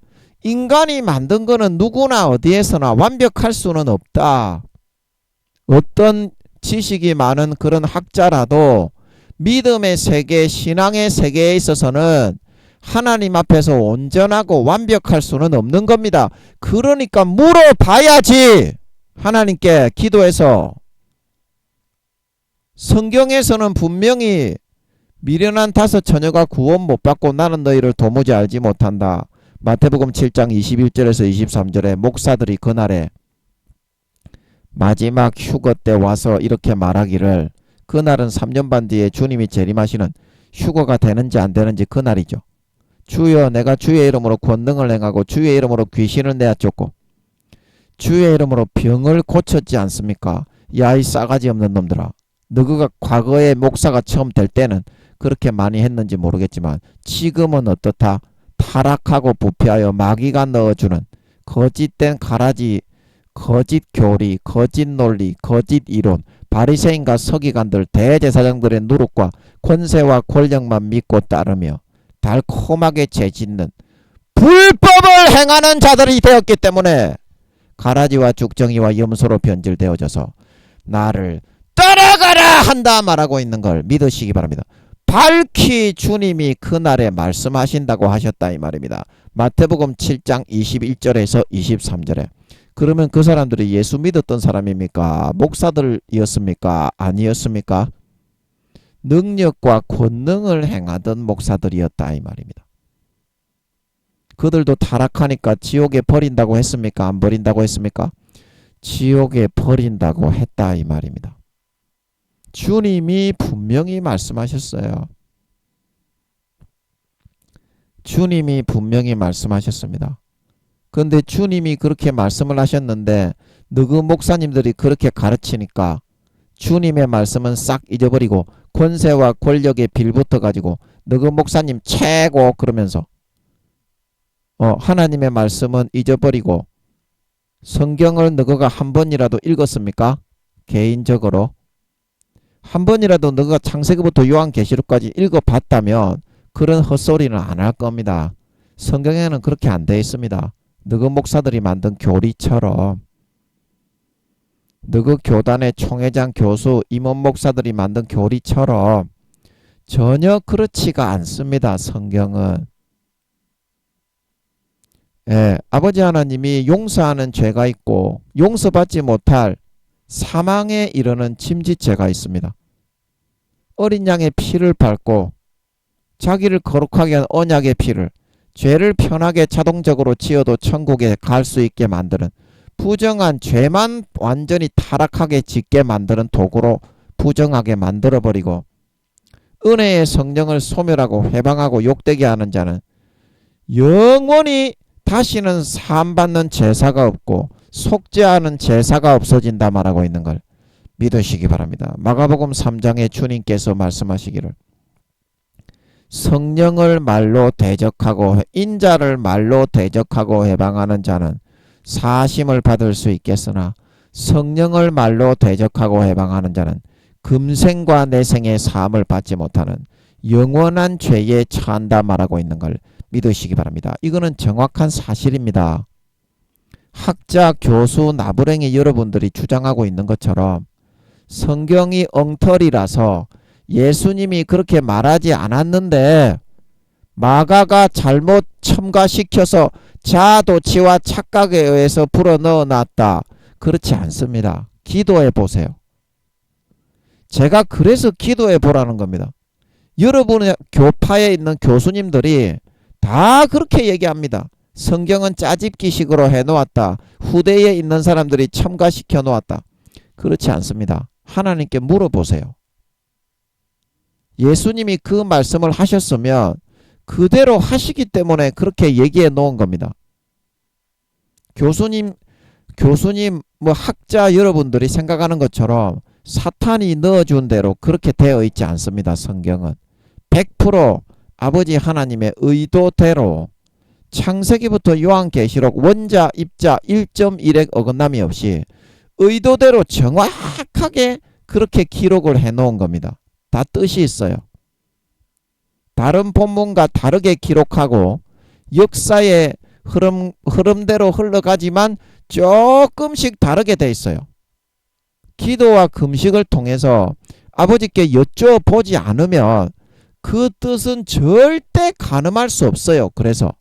인간이 만든 거는 누구나 어디에서나 완벽할 수는 없다. 어떤 지식이 많은 그런 학자라도 믿음의 세계, 신앙의 세계에 있어서는 하나님 앞에서 온전하고 완벽할 수는 없는 겁니다. 그러니까 물어봐야지. 하나님께 기도해서. 성경에서는 분명히 미련한 5 처녀가 구원 못 받고 나는 너희를 도무지 알지 못한다. 마태복음 7장 21절에서 23절에 목사들이 그날에 마지막 휴거 때 와서 이렇게 말하기를, 그날은 3년 반 뒤에 주님이 재림하시는 휴거가 되는지 안 되는지 그날이죠. 주여, 내가 주의 이름으로 권능을 행하고 주의 이름으로 귀신을 내어 쫓고 주의 이름으로 병을 고쳤지 않습니까? 야, 이 싸가지 없는 놈들아, 너가 과거에 목사가 처음 될 때는 그렇게 많이 했는지 모르겠지만 지금은 어떻다? 타락하고 부패하여 마귀가 넣어주는 거짓된 가라지, 거짓 교리, 거짓 논리, 거짓 이론, 바리새인과 서기관들, 대제사장들의 누룩과 권세와 권력만 믿고 따르며 달콤하게 죄짓는 불법을 행하는 자들이 되었기 때문에 가라지와 죽정이와 염소로 변질되어져서 나를 따라가라 한다 말하고 있는 걸 믿으시기 바랍니다. 밝히 주님이 그날에 말씀하신다고 하셨다 이 말입니다. 마태복음 7장 21절에서 23절에. 그러면 그 사람들이 예수 믿었던 사람입니까? 목사들이었습니까? 아니었습니까? 능력과 권능을 행하던 목사들이었다 이 말입니다. 그들도 타락하니까 지옥에 버린다고 했습니까? 안 버린다고 했습니까? 지옥에 버린다고 했다 이 말입니다. 주님이 분명히 말씀하셨어요. 주님이 분명히 말씀하셨습니다. 그런데 주님이 그렇게 말씀을 하셨는데 너그 목사님들이 그렇게 가르치니까 주님의 말씀은 싹 잊어버리고 권세와 권력에 빌붙어 가지고 너그 목사님 최고 그러면서 하나님의 말씀은 잊어버리고 성경을 너가 한 번이라도 읽었습니까? 개인적으로 한 번이라도 너가 창세기부터 요한계시록까지 읽어봤다면 그런 헛소리는 안 할 겁니다. 성경에는 그렇게 안 되어 있습니다. 너그 목사들이 만든 교리처럼, 너그 교단의 총회장, 교수, 임원 목사들이 만든 교리처럼 전혀 그렇지가 않습니다. 성경은. 예, 아버지 하나님이 용서하는 죄가 있고 용서받지 못할 사망에 이르는 침지죄가 있습니다. 어린 양의 피를 밟고 자기를 거룩하게 한 언약의 피를, 죄를 편하게 자동적으로 지어도 천국에 갈 수 있게 만드는, 부정한 죄만 완전히 타락하게 짓게 만드는 도구로 부정하게 만들어버리고 은혜의 성령을 소멸하고 회방하고 욕되게 하는 자는 영원히 다시는 사함받는 제사가 없고 속죄하는 제사가 없어진다 말하고 있는 걸 믿으시기 바랍니다. 마가복음 3장에 주님께서 말씀하시기를 성령을 말로 대적하고 인자를 말로 대적하고 해방하는 자는 사심을 받을 수 있겠으나 성령을 말로 대적하고 해방하는 자는 금생과 내생의 사함을 받지 못하는 영원한 죄에 처한다 말하고 있는 걸 믿으시기 바랍니다. 이거는 정확한 사실입니다. 학자, 교수, 나부랭이 여러분들이 주장하고 있는 것처럼 성경이 엉터리라서 예수님이 그렇게 말하지 않았는데 마가가 잘못 첨가시켜서 자아도취와 착각에 의해서 불어넣어 놨다. 그렇지 않습니다. 기도해 보세요. 제가 그래서 기도해 보라는 겁니다. 여러분의 교파에 있는 교수님들이 다 그렇게 얘기합니다. 성경은 짜집기식으로 해놓았다. 후대에 있는 사람들이 첨가시켜 놓았다. 그렇지 않습니다. 하나님께 물어보세요. 예수님이 그 말씀을 하셨으면 그대로 하시기 때문에 그렇게 얘기해 놓은 겁니다. 교수님 뭐 학자 여러분들이 생각하는 것처럼 사탄이 넣어준 대로 그렇게 되어 있지 않습니다. 성경은 100% 아버지 하나님의 의도대로 창세기부터 요한계시록 원자 입자 1.1의 어긋남이 없이 의도대로 정확하게 그렇게 기록을 해 놓은 겁니다. 다 뜻이 있어요. 다른 본문과 다르게 기록하고 역사의 흐름대로 흘러가지만 조금씩 다르게 돼 있어요. 기도와 금식을 통해서 아버지께 여쭤보지 않으면 그 뜻은 절대 가늠할 수 없어요. 그래서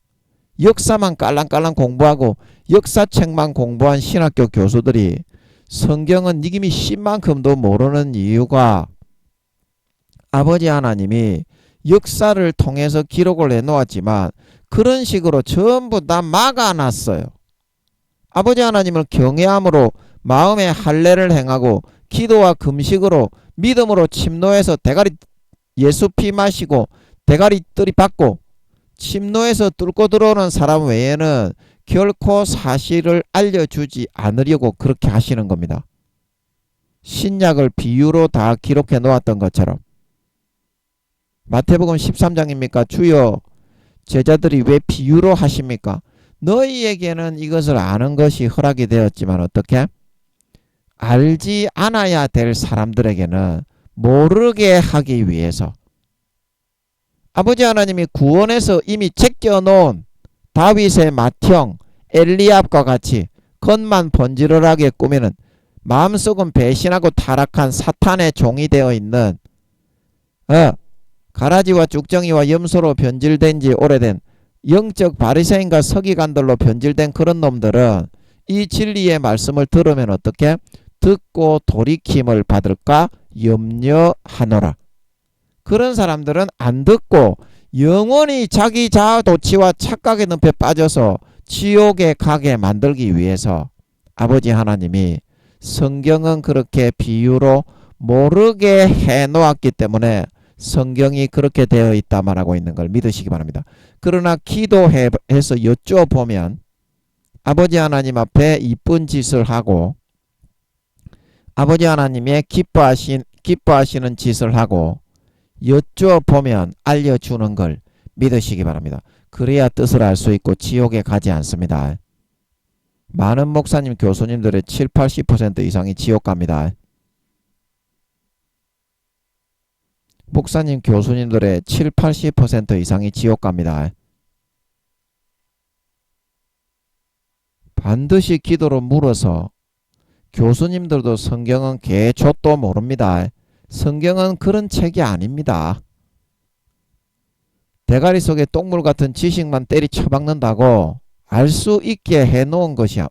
역사만 깔랑깔랑 공부하고 역사책만 공부한 신학교 교수들이 성경은 니김이 씹만큼도 모르는 이유가 아버지 하나님이 역사를 통해서 기록을 해놓았지만 그런 식으로 전부 다 막아놨어요. 아버지 하나님을 경외함으로 마음의 할례를 행하고 기도와 금식으로 믿음으로 침노해서 대가리 예수 피 마시고 대가리 들이받고 침노해서 뚫고 들어오는 사람 외에는 결코 사실을 알려주지 않으려고 그렇게 하시는 겁니다. 신약을 비유로 다 기록해 놓았던 것처럼. 마태복음 13장입니까? 주여 제자들이 왜 비유로 하십니까? 너희에게는 이것을 아는 것이 허락이 되었지만 어떻게? 알지 않아야 될 사람들에게는 모르게 하기 위해서 아버지 하나님이 구원에서 이미 제껴놓은 다윗의 맏형 엘리압과 같이 겉만 번지르르하게 꾸미는 마음속은 배신하고 타락한 사탄의 종이 되어 있는 가라지와 쭉정이와 염소로 변질된 지 오래된 영적 바리새인과 서기관들로 변질된 그런 놈들은 이 진리의 말씀을 들으면 어떻게? 듣고 돌이킴을 받을까 염려하노라. 그런 사람들은 안 듣고 영원히 자기 자아도취와 착각의 늪에 빠져서 지옥에 가게 만들기 위해서 아버지 하나님이 성경은 그렇게 비유로 모르게 해놓았기 때문에 성경이 그렇게 되어 있다 말하고 있는 걸 믿으시기 바랍니다. 그러나 기도해서 여쭤보면 아버지 하나님 앞에 이쁜 짓을 하고 아버지 하나님의 기뻐하시는 짓을 하고 여쭤보면 알려주는 걸 믿으시기 바랍니다. 그래야 뜻을 알 수 있고 지옥에 가지 않습니다. 많은 목사님 교수님들의 70-80% 이상이 지옥 갑니다. 목사님 교수님들의 70-80% 이상이 지옥 갑니다. 반드시 기도로 물어서 교수님들도 성경은 개족도 모릅니다. 성경은 그런 책이 아닙니다. 대가리 속에 똥물 같은 지식만 때리 쳐박는다고 알 수 있게 해놓은 것이야.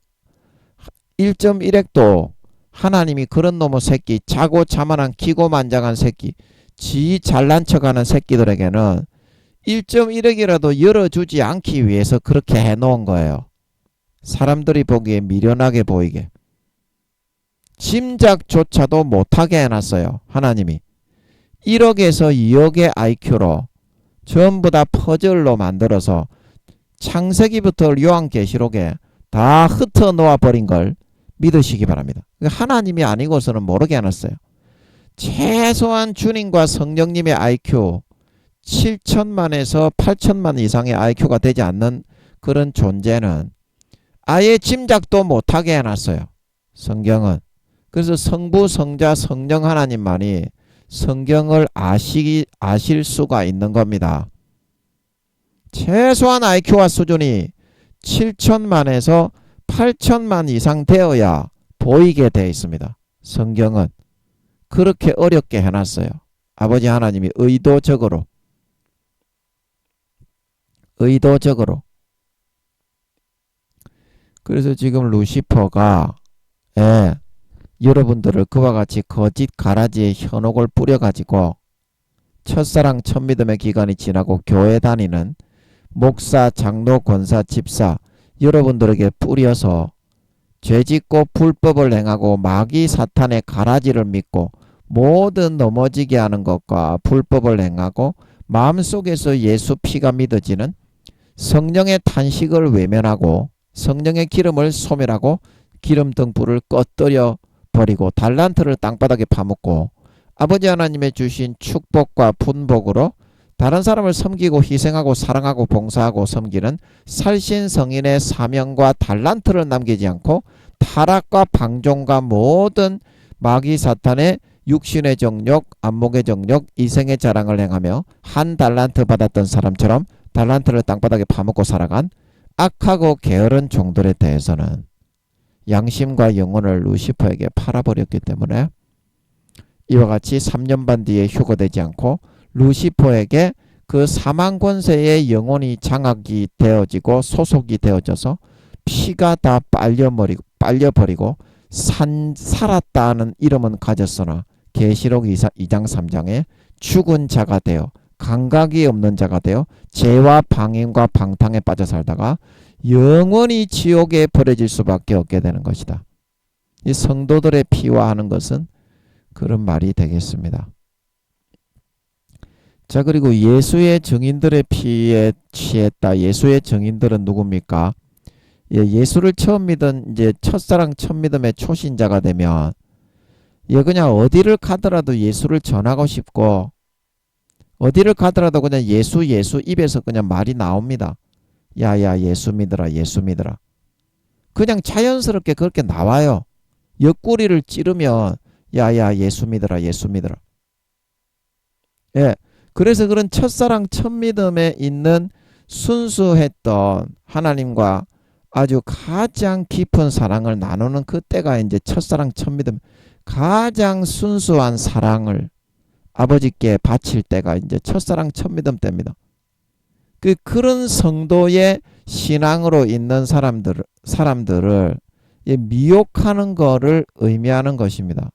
1.1핵도 하나님이 그런 놈의 새끼, 자고 자만한 기고만장한 새끼, 지 잘난 척하는 새끼들에게는 1.1핵이라도 열어주지 않기 위해서 그렇게 해놓은 거예요. 사람들이 보기에 미련하게 보이게. 짐작조차도 못하게 해놨어요. 하나님이 1억에서 2억의 IQ로 전부 다 퍼즐로 만들어서 창세기부터 요한계시록에 다 흩어놓아버린 걸 믿으시기 바랍니다. 하나님이 아니고서는 모르게 해놨어요. 최소한 주님과 성령님의 IQ 7천만에서 8천만 이상의 IQ가 되지 않는 그런 존재는 아예 짐작도 못하게 해놨어요. 성경은. 그래서 성부, 성자, 성령 하나님만이 성경을 아실 수가 있는 겁니다. 최소한 IQ와 수준이 7천만에서 8천만 이상 되어야 보이게 되어 있습니다. 성경은. 그렇게 어렵게 해놨어요. 아버지 하나님이 의도적으로. 그래서 지금 루시퍼가 여러분들을 그와 같이 거짓 가라지에 현혹을 뿌려가지고 첫사랑 첫믿음의 기간이 지나고 교회 다니는 목사, 장로, 권사, 집사 여러분들에게 뿌려서 죄짓고 불법을 행하고 마귀 사탄의 가라지를 믿고 모든 넘어지게 하는 것과 불법을 행하고 마음속에서 예수 피가 믿어지는 성령의 탄식을 외면하고 성령의 기름을 소멸하고 기름 등불을 꺼뜨려 버리고 달란트를 땅바닥에 파묻고 아버지 하나님의 주신 축복과 분복으로 다른 사람을 섬기고 희생하고 사랑하고 봉사하고 섬기는 살신 성인의 사명과 달란트를 남기지 않고 타락과 방종과 모든 마귀 사탄의 육신의 정욕, 안목의 정욕, 이생의 자랑을 행하며 한 달란트 받았던 사람처럼 달란트를 땅바닥에 파묻고 살아간 악하고 게으른 종들에 대해서는 양심과 영혼을 루시퍼에게 팔아버렸기 때문에 이와 같이 3년 반 뒤에 휴거되지 않고 루시퍼에게 그 사망 권세의 영혼이 장악이 되어지고 소속이 되어져서 피가 다 빨려버리고 살았다는 이름은 가졌으나 계시록 2장 3장에 죽은 자가 되어 감각이 없는 자가 되어 죄와 방임과 방탕에 빠져 살다가 영원히 지옥에 버려질 수밖에 없게 되는 것이다. 이 성도들의 피와 하는 것은 그런 말이 되겠습니다. 자, 그리고 예수의 증인들의 피에 취했다. 예수의 증인들은 누굽니까? 예수를 처음 믿은 이제 첫사랑 첫 믿음의 초신자가 되면 그냥 어디를 가더라도 예수를 전하고 싶고 어디를 가더라도 그냥 예수 입에서 그냥 말이 나옵니다. 야야 예수 믿어라 예수 믿어라. 그냥 자연스럽게 그렇게 나와요. 옆구리를 찌르면 야야 예수 믿어라 예수 믿어라. 그래서 그런 첫사랑 첫 믿음에 있는 순수했던 하나님과 아주 가장 깊은 사랑을 나누는 그때가 이제 첫사랑 첫 믿음, 가장 순수한 사랑을 아버지께 바칠 때가 이제 첫사랑 첫 믿음 때입니다. 그런 성도의 신앙으로 있는 사람들을 미혹하는 거를 의미하는 것입니다.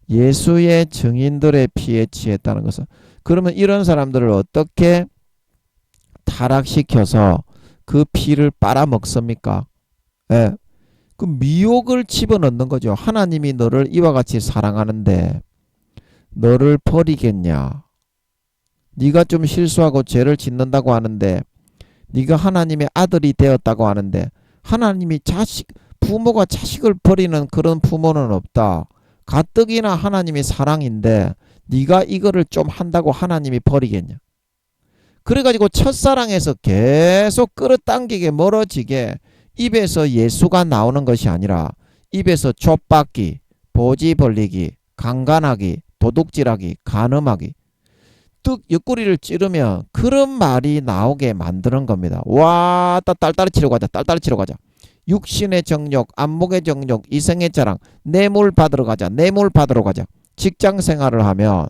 예수의 증인들의 피에 취했다는 것은 그러면 이런 사람들을 어떻게 타락시켜서 그 피를 빨아먹습니까? 그 미혹을 집어넣는 거죠. 하나님이 너를 이와 같이 사랑하는데 너를 버리겠냐? 네가 좀 실수하고 죄를 짓는다고 하는데 네가 하나님의 아들이 되었다고 하는데 하나님이 부모가 자식을 버리는 그런 부모는 없다. 가뜩이나 하나님이 사랑인데 네가 이거를 좀 한다고 하나님이 버리겠냐? 그래가지고 첫사랑에서 계속 끌어당기게 멀어지게 입에서 예수가 나오는 것이 아니라 입에서 족박기, 보지 벌리기, 강간하기, 도둑질하기, 간음하기 뚝 옆구리를 찌르면 그런 말이 나오게 만드는 겁니다. 와, 딸딸이 치러 가자. 딸딸이 치러 가자. 육신의 정욕, 안목의 정욕, 이생의 자랑, 뇌물 받으러 가자. 뇌물 받으러 가자. 직장 생활을 하면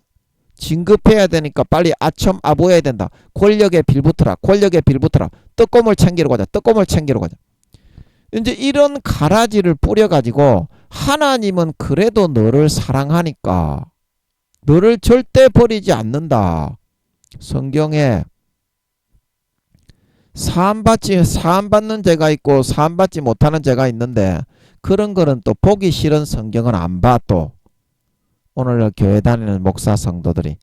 진급해야 되니까 빨리 아첨 아보해야 된다. 권력에 빌붙어라. 권력에 빌붙어라. 떡고물 챙기러 가자. 떡고물 챙기러 가자. 이제 이런 가라지를 뿌려가지고 하나님은 그래도 너를 사랑하니까 너를 절대 버리지 않는다. 성경에 사함받는 죄가 있고 사함받지 못하는 죄가 있는데 그런 거는 또 보기 싫은 성경은 안 봐. 또 오늘날 교회 다니는 목사 성도들이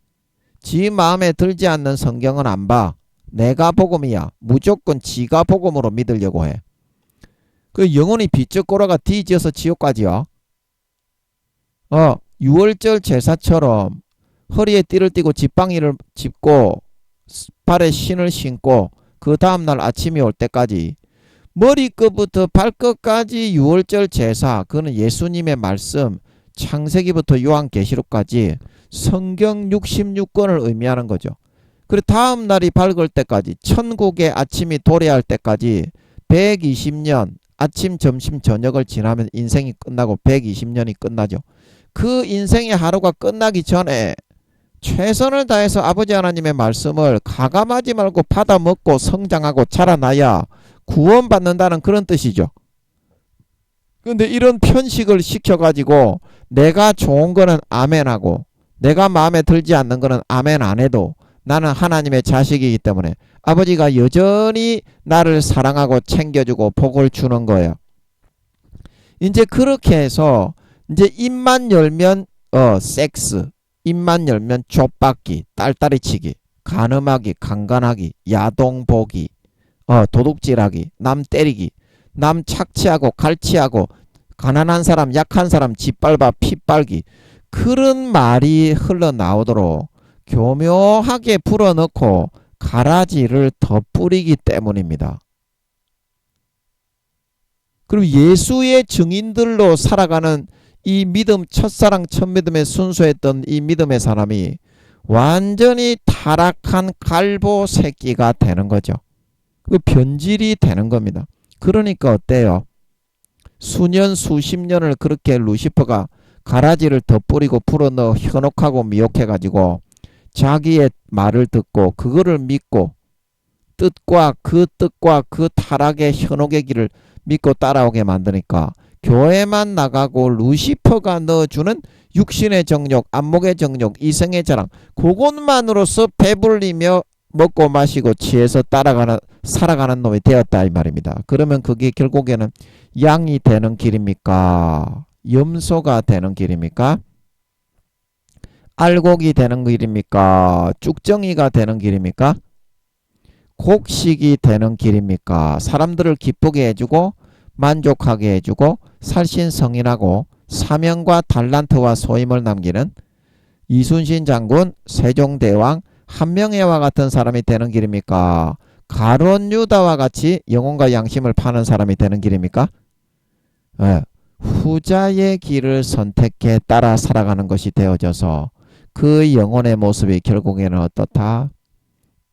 지 마음에 들지 않는 성경은 안 봐. 내가 복음이야. 무조건 지가 복음으로 믿으려고 해. 그 영혼이 비쩍 꼬라가 뒤지어서 지옥 가지요. 6월절 제사처럼 허리에 띠를 띠고 지팡이를 짚고 발에 신을 신고 그 다음날 아침이 올 때까지 머리끝부터 발끝까지 6월절 제사, 그거는 예수님의 말씀, 창세기부터 요한계시록까지 성경 66권을 의미하는 거죠. 그리고 다음날이 밝을 때까지 천국의 아침이 도래할 때까지 120년 아침 점심 저녁을 지나면 인생이 끝나고 120년이 끝나죠. 그 인생의 하루가 끝나기 전에 최선을 다해서 아버지 하나님의 말씀을 가감하지 말고 받아 먹고 성장하고 자라나야 구원받는다는 그런 뜻이죠. 근데 이런 편식을 시켜가지고 내가 좋은 거는 아멘하고 내가 마음에 들지 않는 거는 아멘 안 해도 나는 하나님의 자식이기 때문에 아버지가 여전히 나를 사랑하고 챙겨주고 복을 주는 거예요. 이제 그렇게 해서 이제 입만 열면 섹스, 입만 열면 족박기, 딸딸이 치기, 간음하기, 강간하기, 야동보기, 도둑질하기, 남 때리기, 남 착취하고 갈취하고 가난한 사람 약한 사람 짓밟아 핏빨기, 그런 말이 흘러나오도록 교묘하게 불어넣고 가라지를 덧뿌리기 때문입니다. 그리고 예수의 증인들로 살아가는 이 믿음, 첫사랑 첫믿음에 순수했던 이 믿음의 사람이 완전히 타락한 갈보 새끼가 되는 거죠. 그 변질이 되는 겁니다. 그러니까 어때요? 수년 수십 년을 그렇게 루시퍼가 가라지를 덧뿌리고 불어넣어 현혹하고 미혹해가지고 자기의 말을 듣고 그거를 믿고 뜻과 그 타락의 현혹의 길을 믿고 따라오게 만드니까 교회만 나가고 루시퍼가 넣어주는 육신의 정욕, 안목의 정욕, 이생의 자랑, 그것만으로서 배불리며 먹고 마시고 취해서 살아가는 놈이 되었다 이 말입니다. 그러면 그게 결국에는 양이 되는 길입니까? 염소가 되는 길입니까? 알곡이 되는 길입니까? 쭉정이가 되는 길입니까? 곡식이 되는 길입니까? 사람들을 기쁘게 해주고 만족하게 해주고 살신성인하고 사명과 달란트와 소임을 남기는 이순신 장군, 세종대왕, 한명회와 같은 사람이 되는 길입니까? 가룟 유다와 같이 영혼과 양심을 파는 사람이 되는 길입니까? 후자의 길을 선택해 따라 살아가는 것이 되어져서 그 영혼의 모습이 결국에는 어떻다?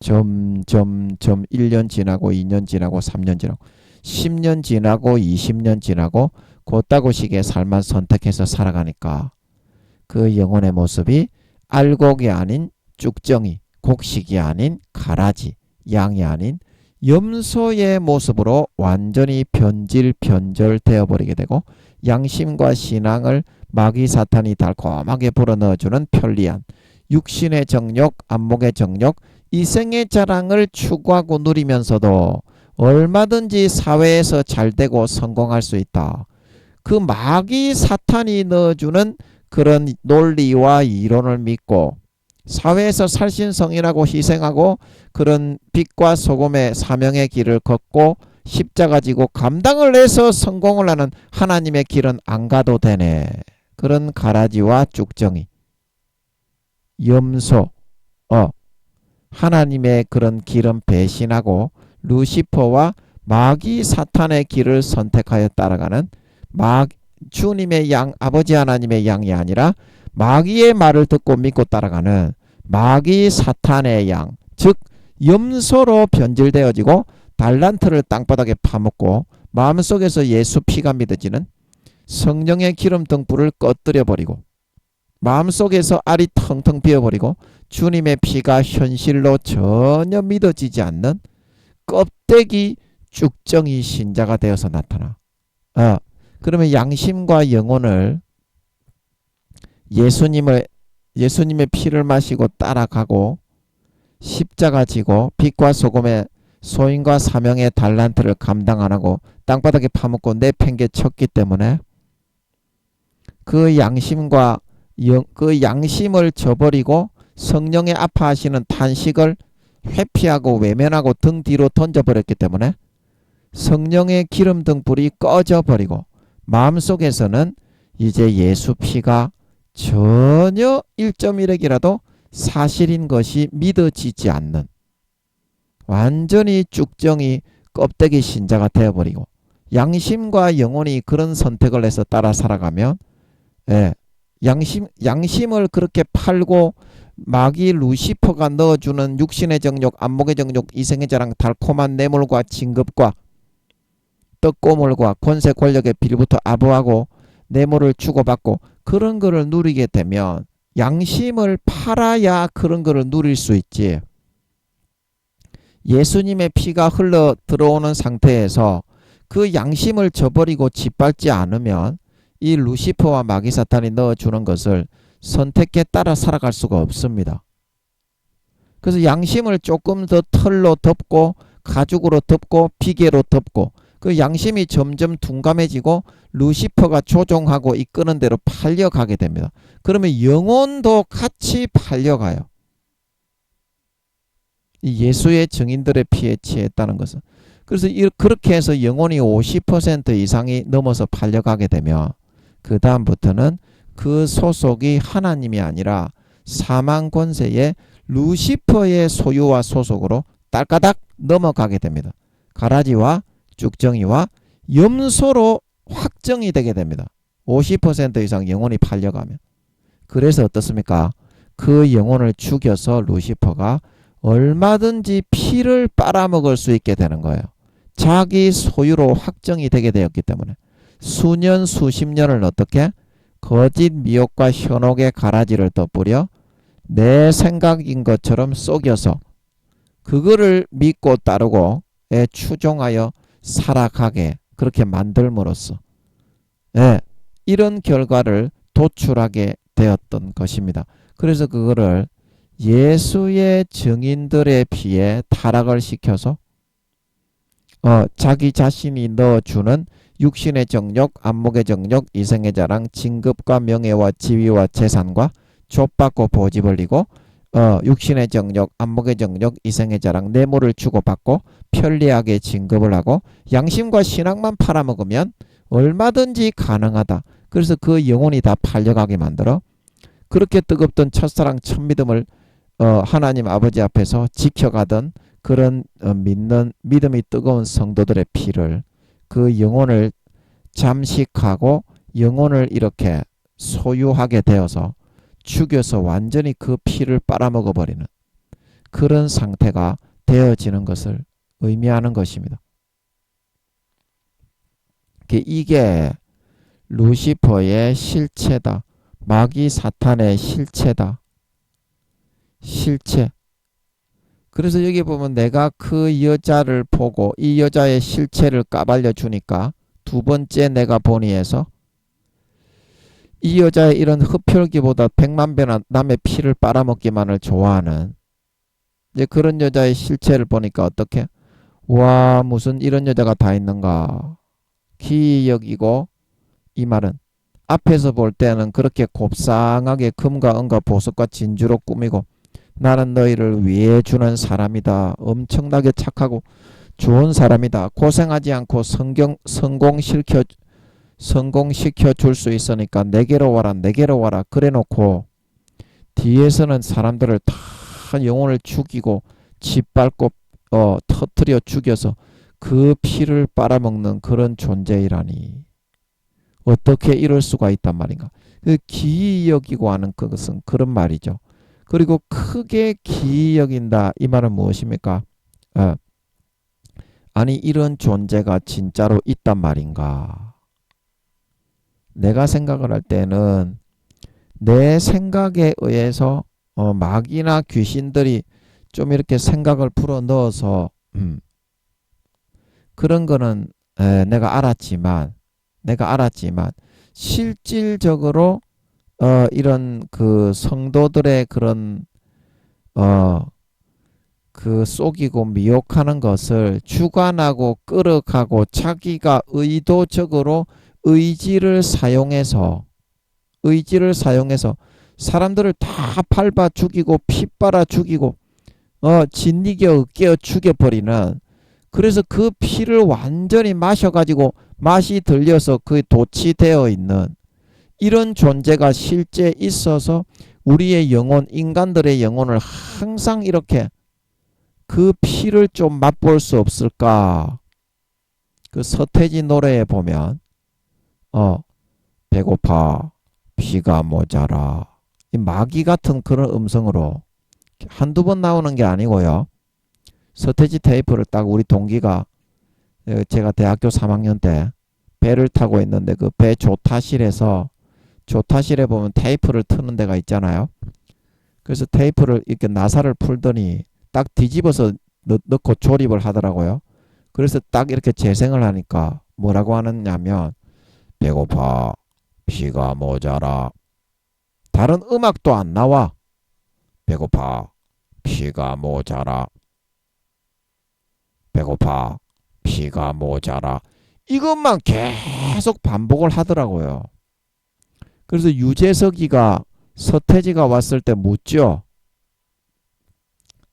점점 1년 지나고 2년 지나고 3년 지나고 10년 지나고 20년 지나고 곧다구식의 삶만 선택해서 살아가니까 그 영혼의 모습이 알곡이 아닌 쭉정이, 곡식이 아닌 가라지, 양이 아닌 염소의 모습으로 완전히 변절되어 버리게 되고 양심과 신앙을 마귀 사탄이 달콤하게 불어넣어주는 편리한 육신의 정욕, 안목의 정욕, 이생의 자랑을 추구하고 누리면서도 얼마든지 사회에서 잘되고 성공할 수 있다. 그 마귀 사탄이 넣어주는 그런 논리와 이론을 믿고 사회에서 살신성인하고 희생하고 그런 빛과 소금의 사명의 길을 걷고 십자가 지고 감당을 해서 성공을 하는 하나님의 길은 안 가도 되네. 그런 가라지와 쭉정이, 염소, 하나님의 그런 길은 배신하고 루시퍼와 마귀 사탄의 길을 선택하여 따라가는 주님의 양, 아버지 하나님의 양이 아니라 마귀의 말을 듣고 믿고 따라가는 마귀 사탄의 양, 즉 염소로 변질되어지고 달란트를 땅바닥에 파묻고 마음속에서 예수 피가 믿어지는 성령의 기름 등불을 꺼뜨려 버리고 마음속에서 알이 텅텅 비어버리고 주님의 피가 현실로 전혀 믿어지지 않는 껍데기 쭉정이 신자가 되어서 나타나. 그러면 양심과 영혼을 예수님의 피를 마시고 따라가고 십자가 지고 빛과 소금의 소인과 사명의 달란트를 감당 안 하고 땅바닥에 파묻고 내팽개 쳤기 때문에 그 양심을 저버리고 성령의 아파하시는 탄식을 회피하고 외면하고 등 뒤로 던져버렸기 때문에 성령의 기름 등불이 꺼져버리고 마음속에서는 이제 예수 피가 전혀 1.1핵이라도 사실인 것이 믿어지지 않는 완전히 쭉정이 껍데기 신자가 되어버리고 양심과 영혼이 그런 선택을 해서 따라 살아가면 양심을 그렇게 팔고 마귀 루시퍼가 넣어주는 육신의 정욕, 안목의 정욕, 이생의 자랑, 달콤한 뇌물과 진급과 떡고물과 권세 권력의 빌부터 아부하고 뇌물을 주고받고 그런 거를 누리게 되면 양심을 팔아야 그런 거를 누릴 수 있지. 예수님의 피가 흘러 들어오는 상태에서 그 양심을 저버리고 짓밟지 않으면 이 루시퍼와 마귀 사탄이 넣어주는 것을 선택에 따라 살아갈 수가 없습니다. 그래서 양심을 조금 더 털로 덮고 가죽으로 덮고 비계로 덮고 그 양심이 점점 둔감해지고 루시퍼가 조종하고 이끄는 대로 팔려가게 됩니다. 그러면 영혼도 같이 팔려가요. 예수의 증인들의 피에 취했다는 것은. 그래서 그렇게 해서 영혼이 50% 이상이 넘어서 팔려가게 되면 그 다음부터는 그 소속이 하나님이 아니라 사망 권세의 루시퍼의 소유와 소속으로 딸까닥 넘어가게 됩니다. 가라지와 쭉정이와 염소로 확정이 되게 됩니다. 50% 이상 영혼이 팔려가면. 그래서 어떻습니까? 그 영혼을 죽여서 루시퍼가 얼마든지 피를 빨아먹을 수 있게 되는 거예요. 자기 소유로 확정이 되게 되었기 때문에 수년 수십 년을 어떻게 거짓 미혹과 현혹의 가라지를 덧뿌려 내 생각인 것처럼 속여서 그거를 믿고 따르고 추종하여 살아가게 그렇게 만들므로써 이런 결과를 도출하게 되었던 것입니다. 그래서 그거를 예수의 증인들의 피에 타락을 시켜서 자기 자신이 넣어주는 육신의 정욕, 안목의 정욕, 이생의 자랑, 진급과 명예와 지위와 재산과 좁받고 보지 벌리고 육신의 정욕, 안목의 정욕, 이생의 자랑, 뇌물을 주고받고 편리하게 진급을 하고 양심과 신앙만 팔아먹으면 얼마든지 가능하다. 그래서 그 영혼이 다 팔려가게 만들어 그렇게 뜨겁던 첫사랑 첫믿음을 하나님 아버지 앞에서 지켜가던 그런 믿는 믿음이 뜨거운 성도들의 피를 그 영혼을 잠식하고 영혼을 이렇게 소유하게 되어서 죽여서 완전히 그 피를 빨아먹어 버리는 그런 상태가 되어지는 것을 의미하는 것입니다. 이게 루시퍼의 실체다. 마귀 사탄의 실체다. 실체. 그래서 여기 보면 내가 그 여자를 보고 이 여자의 실체를 까발려 주니까 두 번째 내가 보니에서 이 여자의 이런 흡혈귀보다 100만 배나 남의 피를 빨아먹기만을 좋아하는 이제 그런 여자의 실체를 보니까 어떻게? 와, 무슨 이런 여자가 다 있는가? 기이 여기고 이 말은 앞에서 볼 때는 그렇게 곱상하게 금과 은과 보석과 진주로 꾸미고 나는 너희를 위해 주는 사람이다. 엄청나게 착하고 좋은 사람이다. 고생하지 않고 성공시켜 줄 수 있으니까 내게로 와라 내게로 와라 그래 놓고 뒤에서는 사람들을 다 영혼을 죽이고 짓밟고 터뜨려 죽여서 그 피를 빨아먹는 그런 존재이라니 어떻게 이럴 수가 있단 말인가. 그 기이 여기고 하는 그것은 그런 말이죠. 그리고 크게 기이 여긴다 이 말은 무엇입니까? 아니 이런 존재가 진짜로 있단 말인가. 내가 생각을 할 때는 내 생각에 의해서 마귀나 귀신들이 좀 이렇게 생각을 풀어 넣어서 그런 거는 내가 알았지만 실질적으로 이런 그 성도들의 그런 그 속이고 미혹하는 것을 주관하고 끌어가고 자기가 의도적으로 의지를 사용해서 사람들을 다 밟아 죽이고 피 빨아 죽이고 진리겨 으깨어 죽여버리는 그래서 그 피를 완전히 마셔가지고 맛이 들려서 그 도취되어 있는 이런 존재가 실제 있어서 우리의 영혼, 인간들의 영혼을 항상 이렇게 그 피를 좀 맛볼 수 없을까? 그 서태지 노래에 보면 배고파 피가 모자라 이 마귀 같은 그런 음성으로 한두 번 나오는 게 아니고요. 서태지 테이프를 딱 우리 동기가 제가 대학교 3학년 때 배를 타고 있는데 그 배 조타실에서 조타실에 보면 테이프를 트는 데가 있잖아요. 그래서 테이프를 이렇게 나사를 풀더니 딱 뒤집어서 넣고 조립을 하더라고요. 그래서 딱 이렇게 재생을 하니까 뭐라고 하느냐면 배고파, 피가 모자라. 다른 음악도 안 나와. 배고파, 피가 모자라. 배고파, 피가 모자라. 이것만 계속 반복을 하더라고요. 그래서 유재석이가 서태지가 왔을 때 묻죠.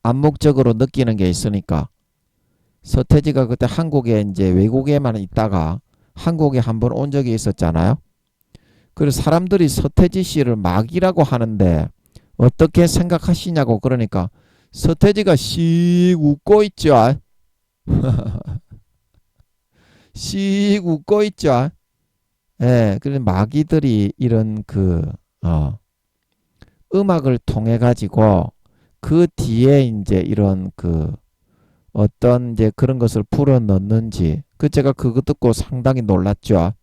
암묵적으로 느끼는 게 있으니까. 서태지가 그때 한국에 이제 외국에만 있다가 한국에 한번 온 적이 있었잖아요. 그래서 사람들이 서태지 씨를 막이라고 하는데 어떻게 생각하시냐고. 그러니까 서태지가 씩 웃고 있죠. 씩 웃고 있죠. 예, 그래서 마귀들이 이런 음악을 통해 가지고 그 뒤에 이제 이런 어떤 이제 그런 것을 풀어 넣는지 제가 그거 듣고 상당히 놀랐죠.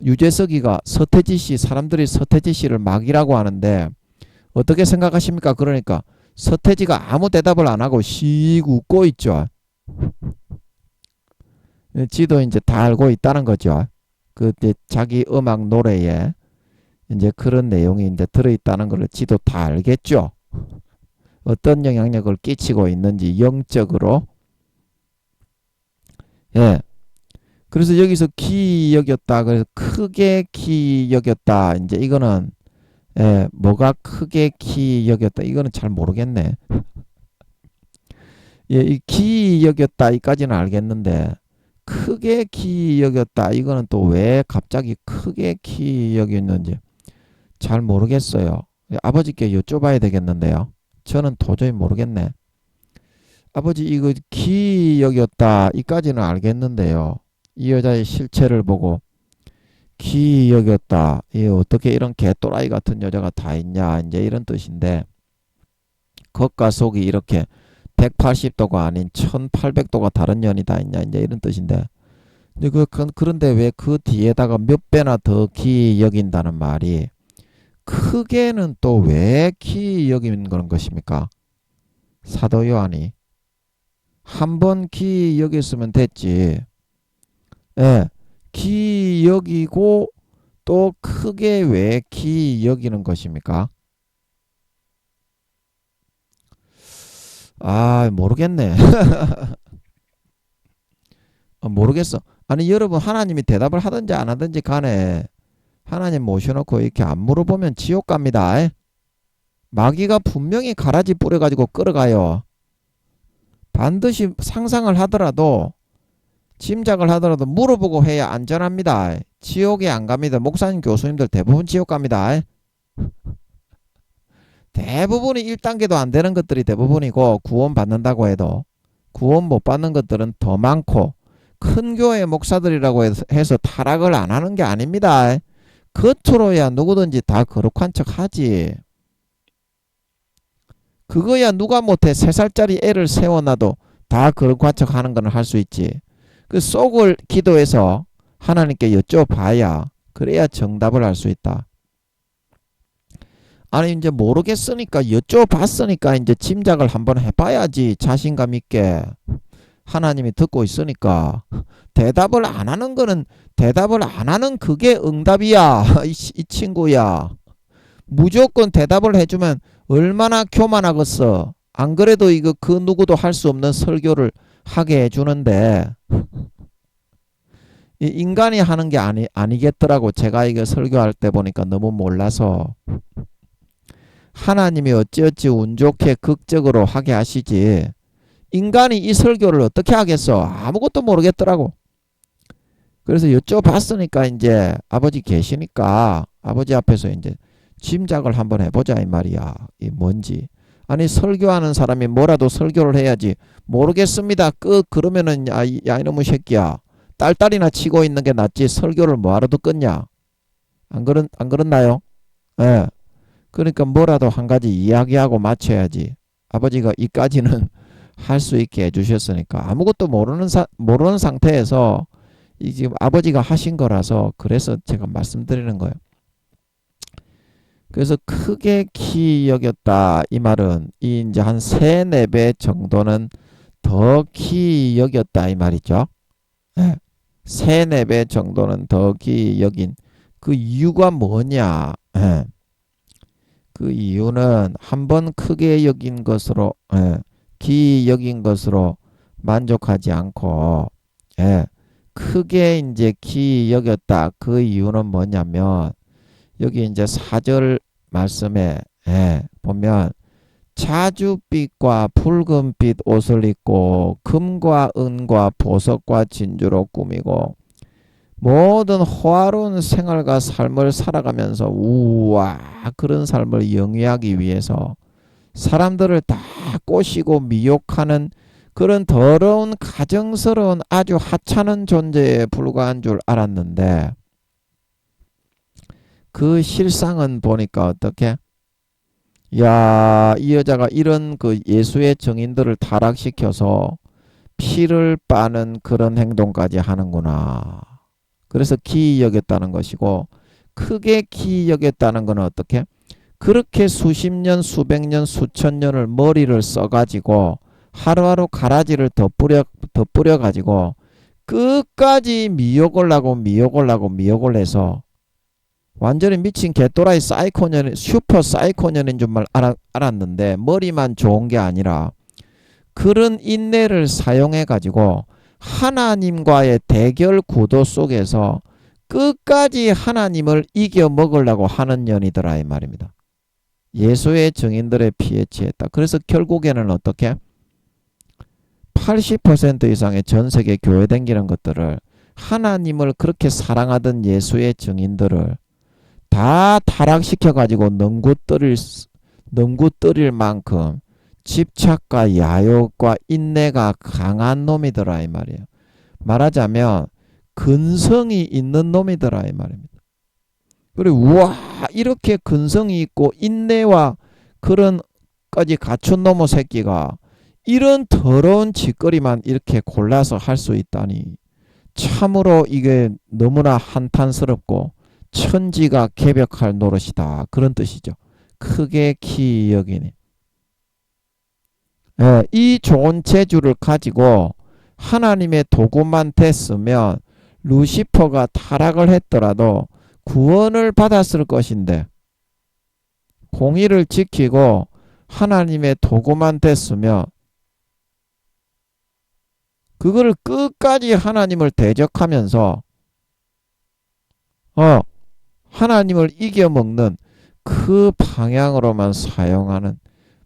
유재석이가 서태지 씨, 사람들이 서태지 씨를 막이라고 하는데 어떻게 생각하십니까? 그러니까 서태지가 아무 대답을 안 하고 씩 웃고 있죠. 지도 이제 다 알고 있다는 거죠. 그때 자기 음악 노래에 이제 그런 내용이 이제 들어있다는 걸 지도 다 알겠죠. 어떤 영향력을 끼치고 있는지 영적으로. 예. 그래서 여기서 기 여겼다. 그래서 크게 기 여겼다. 이제 이거는 뭐가 크게 기 여겼다. 이거는 잘 모르겠네. 예, 이 기 여겼다. 이까지는 알겠는데 크게 기 여겼다. 이거는 또 왜 갑자기 크게 기 여겼는지 잘 모르겠어요. 아버지께 여쭤봐야 되겠는데요. 저는 도저히 모르겠네. 아버지 이거 기 여겼다. 이까지는 알겠는데요. 이 여자의 실체를 보고 기 여겼다. 이 어떻게 이런 개또라이 같은 여자가 다 있냐. 이제 이런 뜻인데 겉과 속이 이렇게 180도가 아닌 1800도가 다른 년이 다 있냐. 이제 이런 뜻인데 그런데 왜 그 뒤에다가 몇 배나 더 기 여긴다는 말이 크게는 또 왜 기 여기는 그런 것입니까? 사도 요한이 한 번 기 여겼으면 됐지. 예, 기 여기고 또 크게 왜 기 여기는 것입니까? 모르겠네. 모르겠어. 아니 여러분 하나님이 대답을 하든지 안 하든지 간에 하나님 모셔놓고 이렇게 안 물어보면 지옥 갑니다. 마귀가 분명히 가라지 뿌려가지고 끌어가요. 반드시 상상을 하더라도 짐작을 하더라도 물어보고 해야 안전합니다. 지옥에 안 갑니다. 목사님 교수님들 대부분 지옥 갑니다. 대부분이 1단계도 안 되는 것들이 대부분이고 구원 받는다고 해도 구원 못 받는 것들은 더 많고 큰 교회 목사들이라고 해서 타락을 안 하는 게 아닙니다. 겉으로야 누구든지 다 거룩한 척 하지. 그거야 누가 못해. 3살짜리 애를 세워놔도 다 거룩한 척 하는 건 할 수 있지. 그 속을 기도해서 하나님께 여쭤봐야 그래야 정답을 알 수 있다. 아니 이제 모르겠으니까 여쭤봤으니까 이제 짐작을 한번 해봐야지. 자신감 있게. 하나님이 듣고 있으니까. 대답을 안 하는 거는 대답을 안 하는 그게 응답이야. 이 친구야. 무조건 대답을 해주면 얼마나 교만하겠어. 안 그래도 이거 그 누구도 할 수 없는 설교를 하게 해주는데 인간이 하는 게 아니겠더라고. 제가 이거 설교할 때 보니까 너무 몰라서. 하나님이 어찌어찌 운 좋게 극적으로 하게 하시지. 인간이 이 설교를 어떻게 하겠어. 아무것도 모르겠더라고. 그래서 여쭤봤으니까 이제 아버지 계시니까 아버지 앞에서 이제 짐작을 한번 해보자 이 말이야. 이 뭔지. 아니 설교하는 사람이 뭐라도 설교를 해야지. 모르겠습니다. 그러면은 야 이놈의 새끼야. 딸딸이나 치고 있는 게 낫지. 설교를 뭐하러 듣겠냐. 안 그렇나요? 예. 그러니까 뭐라도 한 가지 이야기하고 맞춰야지. 아버지가 이까지는 할 수 있게 해주셨으니까 아무것도 모르는 상태에서 이 지금 아버지가 하신 거라서 그래서 제가 말씀드리는 거예요. 그래서 크게 키 여겼다 이 말은 이 이제 한 3, 4배 정도는 더 키 여겼다 이 말이죠. 예. 3, 4배 정도는 더 키 여긴 그 이유가 뭐냐? 예. 그 이유는 한번 크게 여긴 것으로 기 여긴 것으로 만족하지 않고 크게 이제 기 여겼다. 그 이유는 뭐냐면 여기 이제 4절 말씀에 보면 자줏빛과 붉은빛 옷을 입고 금과 은과 보석과 진주로 꾸미고 모든 호화로운 생활과 삶을 살아가면서 우와 그런 삶을 영위하기 위해서 사람들을 다 꼬시고 미혹하는 그런 더러운 가정스러운 아주 하찮은 존재에 불과한 줄 알았는데 그 실상은 보니까 어떻게? 야, 이 여자가 이런 그 예수의 증인들을 타락시켜서 피를 빠는 그런 행동까지 하는구나. 그래서 기이 여겼다는 것이고 크게 기이 여겼다는 건 어떻게? 그렇게 수십 년, 수백 년, 수천 년을 머리를 써가지고 하루하루 가라지를 더 뿌려가지고 끝까지 미혹을 하고 해서 완전히 미친 개또라이 사이코년, 슈퍼 사이코년인 줄만 알았는데 머리만 좋은 게 아니라 그런 인내를 사용해 가지고 하나님과의 대결 구도 속에서 끝까지 하나님을 이겨 먹으려고 하는 년이더라 이 말입니다. 예수의 증인들의 피에 취했다. 그래서 결국에는 어떻게? 80% 이상의 전 세계 교회 댕기는 것들을 하나님을 그렇게 사랑하던 예수의 증인들을 다 타락시켜가지고 능구뜨릴 만큼 집착과 야욕과 인내가 강한 놈이더라 이 말이에요. 말하자면 근성이 있는 놈이더라 이 말입니다. 그리고 우와 이렇게 근성이 있고 인내와 그런까지 갖춘 놈의 새끼가 이런 더러운 짓거리만 이렇게 골라서 할 수 있다니 참으로 이게 너무나 한탄스럽고 천지가 개벽할 노릇이다. 그런 뜻이죠. 크게 키 여기니. 이 좋은 재주를 가지고 하나님의 도구만 됐으면 루시퍼가 타락을 했더라도 구원을 받았을 것인데 공의를 지키고 하나님의 도구만 됐으면 그걸 끝까지 하나님을 대적하면서 하나님을 이겨먹는 그 방향으로만 사용하는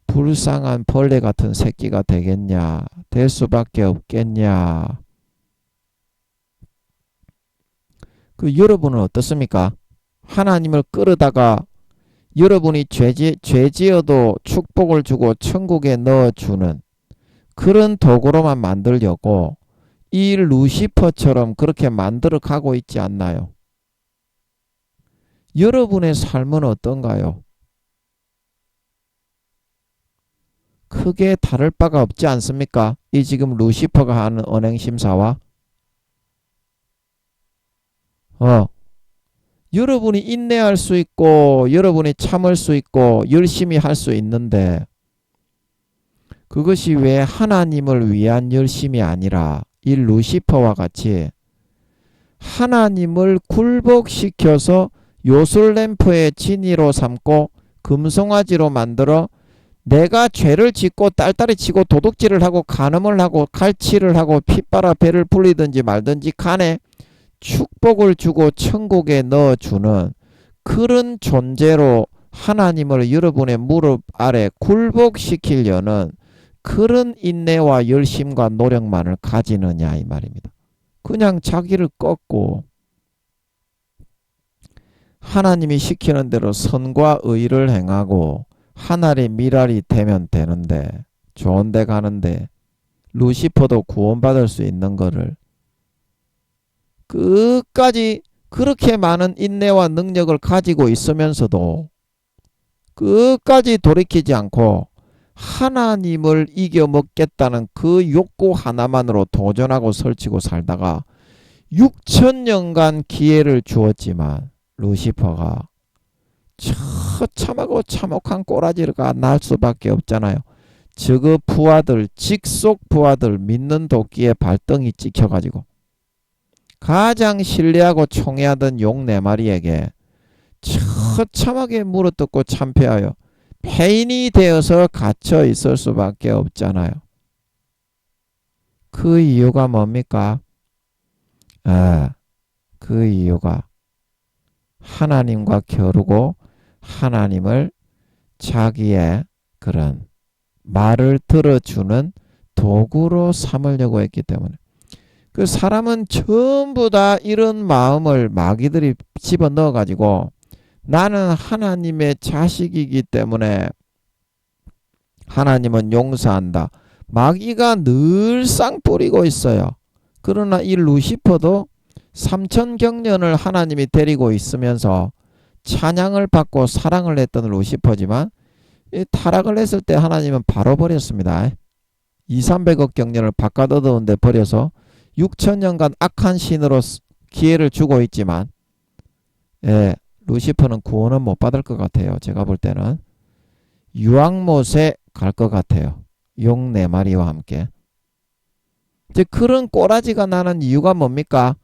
불쌍한 벌레 같은 새끼가 되겠냐? 될 수밖에 없겠냐? 그 여러분은 어떻습니까? 하나님을 끌어다가 여러분이 죄지어도 축복을 주고 천국에 넣어주는 그런 도구로만 만들려고 이 루시퍼처럼 그렇게 만들어 가고 있지 않나요? 여러분의 삶은 어떤가요? 크게 다를 바가 없지 않습니까? 이 지금 루시퍼가 하는 언행심사와 여러분이 인내할 수 있고 여러분이 참을 수 있고 열심히 할 수 있는데 그것이 왜 하나님을 위한 열심이 아니라 이 루시퍼와 같이 하나님을 굴복시켜서 요술램프의 진이로 삼고 금송아지로 만들어 내가 죄를 짓고 딸딸이 치고 도둑질을 하고 간음을 하고 칼치를 하고 핏바라 배를 불리든지 말든지 간에 축복을 주고 천국에 넣어주는 그런 존재로 하나님을 여러분의 무릎 아래 굴복시키려는 그런 인내와 열심과 노력만을 가지느냐 이 말입니다. 그냥 자기를 꺾고 하나님이 시키는 대로 선과 의를 행하고 하늘의 미랄이 되면 되는데 좋은 데 가는데 루시퍼도 구원받을 수 있는 거를 끝까지 그렇게 많은 인내와 능력을 가지고 있으면서도 끝까지 돌이키지 않고 하나님을 이겨먹겠다는 그 욕구 하나만으로 도전하고 설치고 살다가 6천년간 기회를 주었지만 루시퍼가 처참하고 참혹한 꼬라지가 날 수밖에 없잖아요. 저그 부하들, 직속 부하들 믿는 도끼에 발등이 찍혀가지고 가장 신뢰하고 총애하던 용 4마리에게 처참하게 물어뜯고 참패하여 폐인이 되어서 갇혀 있을 수밖에 없잖아요. 그 이유가 뭡니까? 그 이유가 하나님과 겨루고 하나님을 자기의 그런 말을 들어주는 도구로 삼으려고 했기 때문에. 그 사람은 전부 다 이런 마음을 마귀들이 집어넣어 가지고 나는 하나님의 자식이기 때문에 하나님은 용서한다. 마귀가 늘상 뿌리고 있어요. 그러나 이 루시퍼도 3000경년을 하나님이 데리고 있으면서 찬양을 받고 사랑을 했던 루시퍼지만 타락을 했을 때 하나님은 바로 버렸습니다. 200~300억 경년을 바깥 얻어온 데 버려서 6000년간 악한 신으로 기회를 주고 있지만 루시퍼는 구원은 못 받을 것 같아요. 제가 볼 때는 유황못에 갈 것 같아요. 용 4마리와 함께. 이제 그런 꼬라지가 나는 이유가 뭡니까?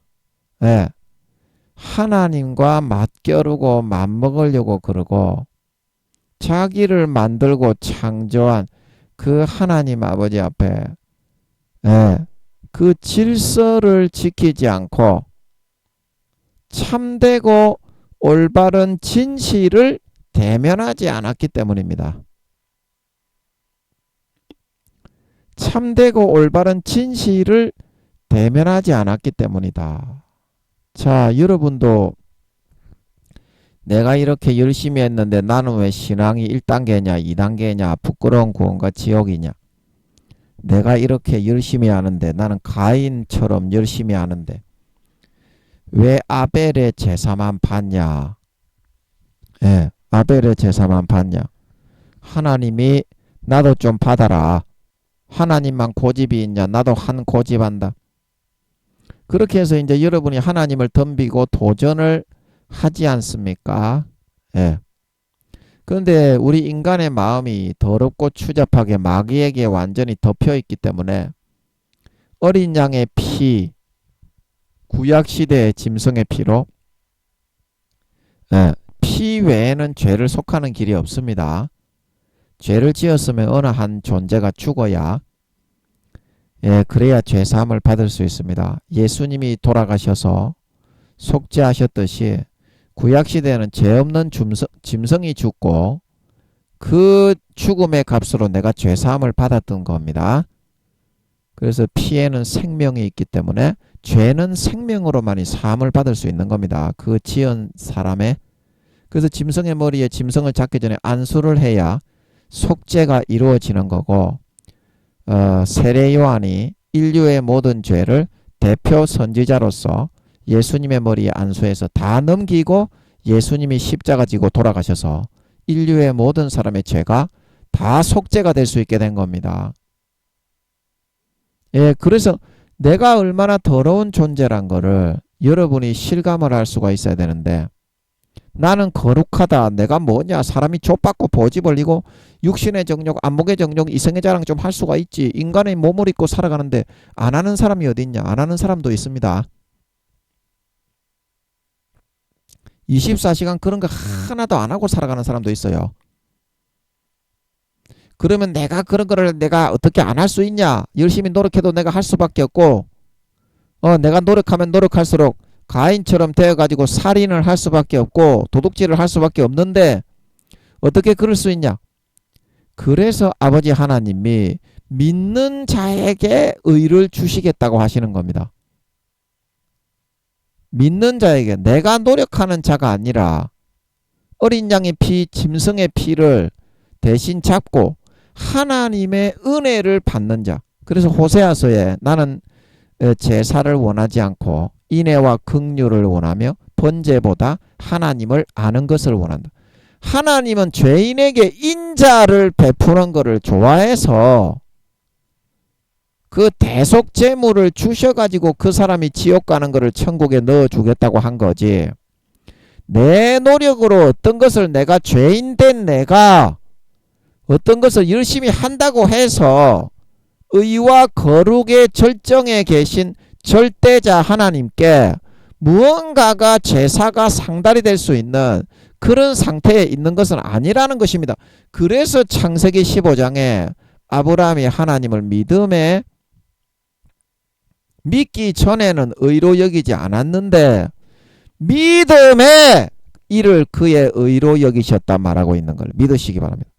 하나님과 맞겨루고 맞먹으려고 그러고 자기를 만들고 창조한 그 하나님 아버지 앞에 그 질서를 지키지 않고 참되고 올바른 진실을 대면하지 않았기 때문입니다. 참되고 올바른 진실을 대면하지 않았기 때문이다. 자, 여러분도 내가 이렇게 열심히 했는데 나는 왜 신앙이 1단계냐 2단계냐 부끄러운 구원과 지옥이냐. 내가 이렇게 열심히 하는데 나는 가인처럼 열심히 하는데 왜 아벨의 제사만 받냐. 아벨의 제사만 받냐. 하나님이 나도 좀 받아라. 하나님만 고집이 있냐. 나도 한 고집한다. 그렇게 해서 이제 여러분이 하나님을 덤비고 도전을 하지 않습니까? 그런데 우리 인간의 마음이 더럽고 추잡하게 마귀에게 완전히 덮여 있기 때문에 어린 양의 피, 구약시대의 짐승의 피로 피 외에는 죄를 속하는 길이 없습니다. 죄를 지었으면 어느 한 존재가 죽어야 그래야 죄사함을 받을 수 있습니다. 예수님이 돌아가셔서 속죄하셨듯이 구약시대에는 죄 없는 짐승이 죽고 그 죽음의 값으로 내가 죄사함을 받았던 겁니다. 그래서 피에는 생명이 있기 때문에 죄는 생명으로만이 사함을 받을 수 있는 겁니다. 그 지은 사람의. 그래서 짐승의 머리에 짐승을 잡기 전에 안수를 해야 속죄가 이루어지는 거고 세례 요한이 인류의 모든 죄를 대표 선지자로서 예수님의 머리에 안수해서 다 넘기고 예수님이 십자가 지고 돌아가셔서 인류의 모든 사람의 죄가 다 속죄가 될 수 있게 된 겁니다. 그래서 내가 얼마나 더러운 존재란 거를 여러분이 실감을 할 수가 있어야 되는데 나는 거룩하다. 내가 뭐냐. 사람이 좆받고 보지 벌리고 육신의 정욕, 안목의 정욕, 이성의 자랑 좀 할 수가 있지. 인간의 몸을 입고 살아가는데 안 하는 사람이 어디 있냐. 안 하는 사람도 있습니다. 24시간 그런 거 하나도 안 하고 살아가는 사람도 있어요. 그러면 내가 그런 거를 내가 어떻게 안 할 수 있냐. 열심히 노력해도 내가 할 수밖에 없고 내가 노력하면 노력할수록 가인처럼 되어가지고 살인을 할 수밖에 없고 도둑질을 할 수밖에 없는데 어떻게 그럴 수 있냐. 그래서 아버지 하나님이 믿는 자에게 의를 주시겠다고 하시는 겁니다. 믿는 자에게. 내가 노력하는 자가 아니라 어린 양의 피, 짐승의 피를 대신 잡고 하나님의 은혜를 받는 자. 그래서 호세아서에 나는 제사를 원하지 않고 인애와 긍휼을 원하며 번제보다 하나님을 아는 것을 원한다. 하나님은 죄인에게 인자를 베푸는 것을 좋아해서 그 대속 재물을 주셔가지고 그 사람이 지옥 가는 거를 천국에 넣어주겠다고 한 거지. 내 노력으로 어떤 것을 내가 죄인된 내가 어떤 것을 열심히 한다고 해서 의와 거룩의 절정에 계신 절대자 하나님께 무언가가 제사가 상달이 될 수 있는 그런 상태에 있는 것은 아니라는 것입니다. 그래서 창세기 15장에 아브라함이 하나님을 믿기 전에는 의로 여기지 않았는데 믿음에 이를 그의 의로 여기셨다 말하고 있는 걸 믿으시기 바랍니다.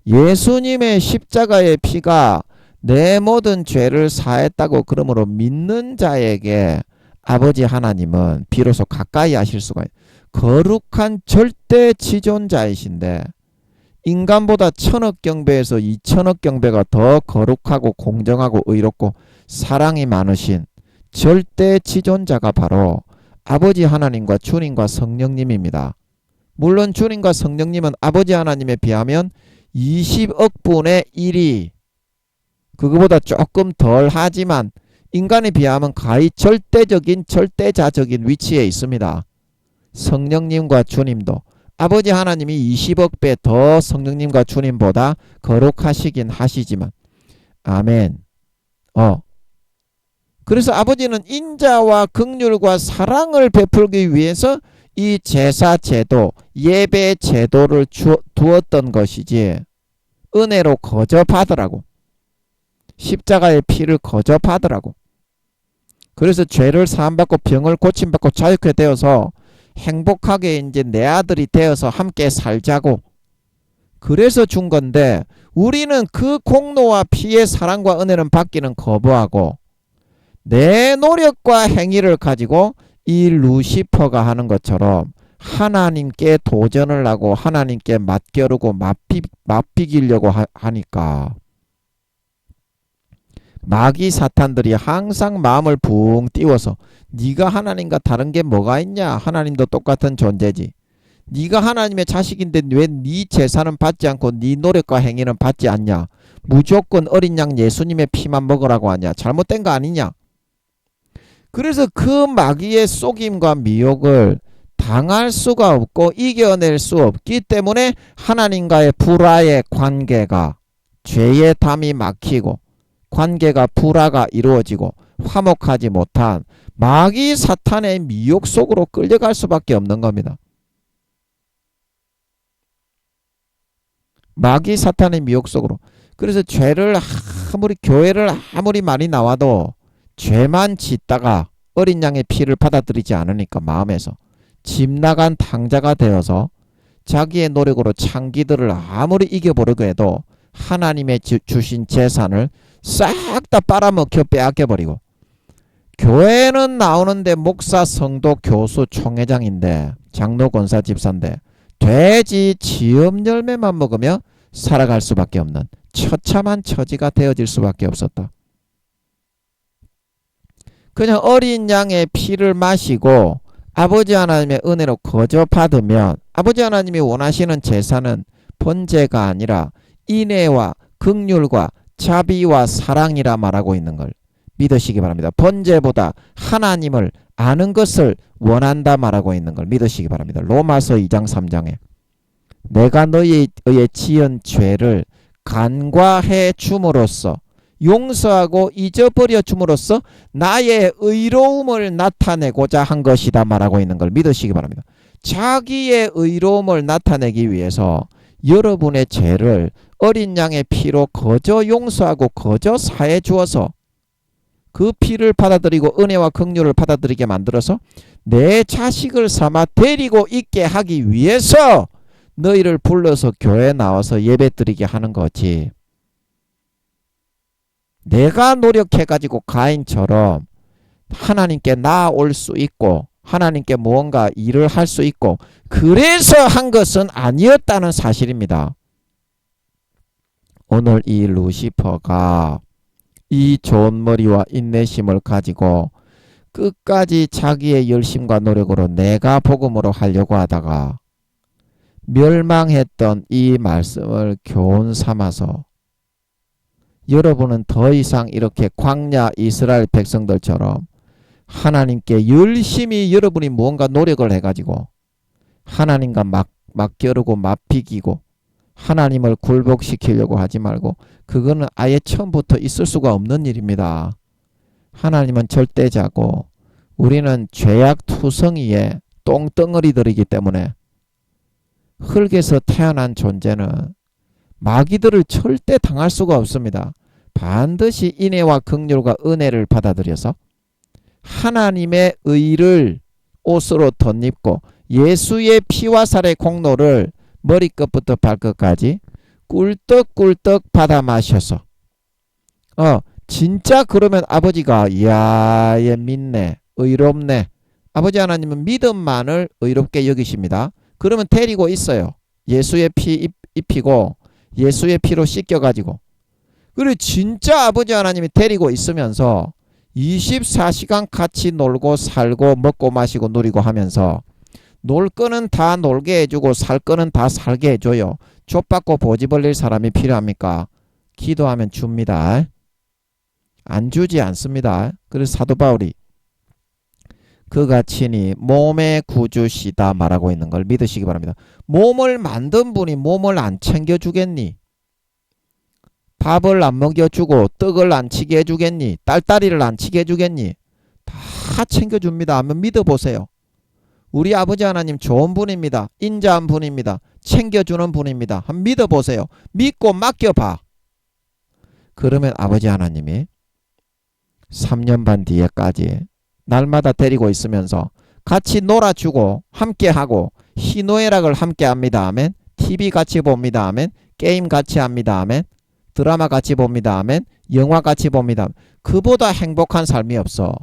예수님의 십자가의 피가 내 모든 죄를 사했다고 그러므로 믿는 자에게 아버지 하나님은 비로소 가까이 하실 수가 있어요. 거룩한 절대 지존자이신데 인간보다 1000억 경배에서 2000억 경배가 더 거룩하고 공정하고 의롭고 사랑이 많으신 절대 지존자가 바로 아버지 하나님과 주님과 성령님입니다. 물론 주님과 성령님은 아버지 하나님에 비하면 20억 분의 1이 그거보다 조금 덜 하지만 인간에 비하면 거의 절대자적인 위치에 있습니다. 성령님과 주님도 아버지 하나님이 20억 배 더 성령님과 주님보다 거룩하시긴 하시지만 아멘. 그래서 아버지는 인자와 긍휼과 사랑을 베풀기 위해서 이 제사 제도, 예배 제도를 두었던 것이지 은혜로 거접하더라고. 십자가의 피를 거접하더라고. 그래서 죄를 사함받고 병을 고침받고 자유케 되어서 행복하게 이제 내 아들이 되어서 함께 살자고 그래서 준 건데 우리는 그 공로와 피의 사랑과 은혜는 받기는 거부하고 내 노력과 행위를 가지고 이 루시퍼가 하는 것처럼 하나님께 도전을 하고 하나님께 맞겨루고 맞비기려고 하니까 마귀 사탄들이 항상 마음을 붕 띄워서 네가 하나님과 다른 게 뭐가 있냐? 하나님도 똑같은 존재지. 네가 하나님의 자식인데 왜 네 제사는 받지 않고 네 노력과 행위는 받지 않냐? 무조건 어린 양 예수님의 피만 먹으라고 하냐? 잘못된 거 아니냐? 그래서 그 마귀의 속임과 미혹을 당할 수가 없고 이겨낼 수 없기 때문에 하나님과의 불화의 관계가 죄의 담이 막히고 관계가 불화가 이루어지고 화목하지 못한 마귀 사탄의 미혹 속으로 끌려갈 수밖에 없는 겁니다. 마귀 사탄의 미혹 속으로. 그래서 죄를 교회를 아무리 많이 나와도 죄만 짓다가 어린 양의 피를 받아들이지 않으니까 마음에서 집 나간 탕자가 되어서 자기의 노력으로 창기들을 아무리 이겨보려고 해도 하나님의 주신 재산을 싹 다 빨아먹혀 빼앗겨버리고 교회는 나오는데 목사, 성도, 교수, 총회장인데 장로, 권사, 집사인데 돼지 지음 열매만 먹으며 살아갈 수밖에 없는 처참한 처지가 되어질 수밖에 없었다. 그냥 어린 양의 피를 마시고 아버지 하나님의 은혜로 거저받으면 아버지 하나님이 원하시는 제사는 번제가 아니라 인애와 긍휼과 자비와 사랑이라 말하고 있는 걸 믿으시기 바랍니다. 번제보다 하나님을 아는 것을 원한다 말하고 있는 걸 믿으시기 바랍니다. 로마서 2장 3장에 내가 너희에 의해 지은 죄를 간과해 줌으로써 용서하고 잊어버려 줌으로써 나의 의로움을 나타내고자 한 것이다 말하고 있는 걸 믿으시기 바랍니다. 자기의 의로움을 나타내기 위해서 여러분의 죄를 어린 양의 피로 거저 용서하고 거저 사해 주어서 그 피를 받아들이고 은혜와 긍휼을 받아들이게 만들어서 내 자식을 삼아 데리고 있게 하기 위해서 너희를 불러서 교회에 나와서 예배드리게 하는 거지. 내가 노력해가지고 가인처럼 하나님께 나아올 수 있고 하나님께 무언가 일을 할 수 있고 그래서 한 것은 아니었다는 사실입니다. 오늘 이 루시퍼가 이 좋은 머리와 인내심을 가지고 끝까지 자기의 열심과 노력으로 내가 복음으로 하려고 하다가 멸망했던 이 말씀을 교훈 삼아서 여러분은 더 이상 이렇게 광야 이스라엘 백성들처럼 하나님께 열심히 여러분이 무언가 노력을 해가지고 하나님과 막 겨루고 맞비기고 하나님을 굴복시키려고 하지 말고, 그거는 아예 처음부터 있을 수가 없는 일입니다. 하나님은 절대자고 우리는 죄악투성이의 똥덩어리들이기 때문에 흙에서 태어난 존재는 마귀들을 절대 당할 수가 없습니다. 반드시 인애와 긍휼과 은혜를 받아들여서 하나님의 의를 옷으로 덧입고 예수의 피와 살의 공로를 머리끝부터 발끝까지 꿀떡꿀떡 받아 마셔서 진짜 그러면 아버지가 이야 얘 믿네, 의롭네. 아버지 하나님은 믿음만을 의롭게 여기십니다. 그러면 데리고 있어요. 예수의 피 입히고 예수의 피로 씻겨가지고. 그리고 진짜 아버지 하나님이 데리고 있으면서 24시간 같이 놀고 살고 먹고 마시고 누리고 하면서 놀 거는 다 놀게 해주고 살 거는 다 살게 해줘요. 족받고 보지 벌릴 사람이 필요합니까? 기도하면 줍니다. 안 주지 않습니다. 그래서 사도 바울이 그가 친히 몸의 구주시다 말하고 있는 걸 믿으시기 바랍니다. 몸을 만든 분이 몸을 안 챙겨주겠니? 밥을 안 먹여주고 떡을 안 치게 해주겠니? 딸딸이를 안 치게 해주겠니? 다 챙겨줍니다. 한번 믿어보세요. 우리 아버지 하나님 좋은 분입니다. 인자한 분입니다. 챙겨주는 분입니다. 한번 믿어보세요. 믿고 맡겨봐. 그러면 아버지 하나님이 3년 반 뒤에까지 날마다 데리고 있으면서 같이 놀아주고 함께하고 희노애락을 함께합니다. 아멘. TV 같이 봅니다. 아멘. 게임 같이 합니다. 아멘. 드라마 같이 봅니다. 아멘. 영화 같이 봅니다. 그보다 행복한 삶이 없어.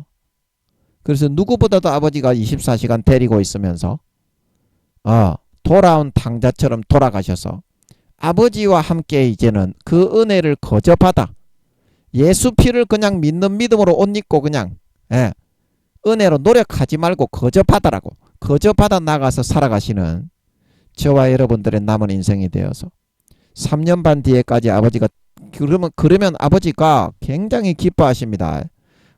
그래서 누구보다도 아버지가 24시간 데리고 있으면서 돌아온 탕자처럼 돌아가셔서 아버지와 함께 이제는 그 은혜를 거저 받아 예수 피를 그냥 믿는 믿음으로 옷 입고 그냥 은혜로 노력하지 말고 거저 받아라고, 거저 받아 나가서 살아가시는 저와 여러분들의 남은 인생이 되어서 3년 반 뒤에까지 아버지가 그러면 아버지가 굉장히 기뻐하십니다.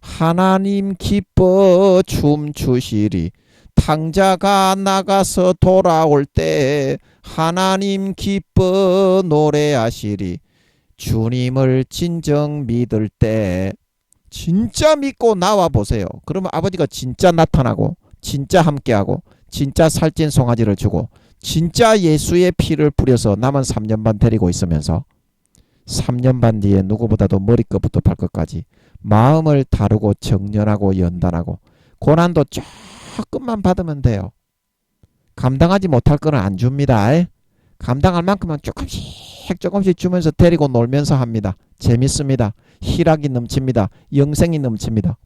하나님 기뻐 춤추시리. 탕자가 나가서 돌아올 때 하나님 기뻐 노래하시리. 주님을 진정 믿을 때 진짜 믿고 나와 보세요. 그러면 아버지가 진짜 나타나고 진짜 함께하고 진짜 살찐 송아지를 주고 진짜 예수의 피를 뿌려서 남은 3년 반 데리고 있으면서 3년 반 뒤에 누구보다도 머리끝부터 발끝까지 마음을 다루고 정연하고 연단하고 고난도 조금만 받으면 돼요. 감당하지 못할 거는 안 줍니다. 감당할 만큼은 조금씩 주면서 데리고 놀면서 합니다. 재밌습니다. 희락이 넘칩니다. 영생이 넘칩니다.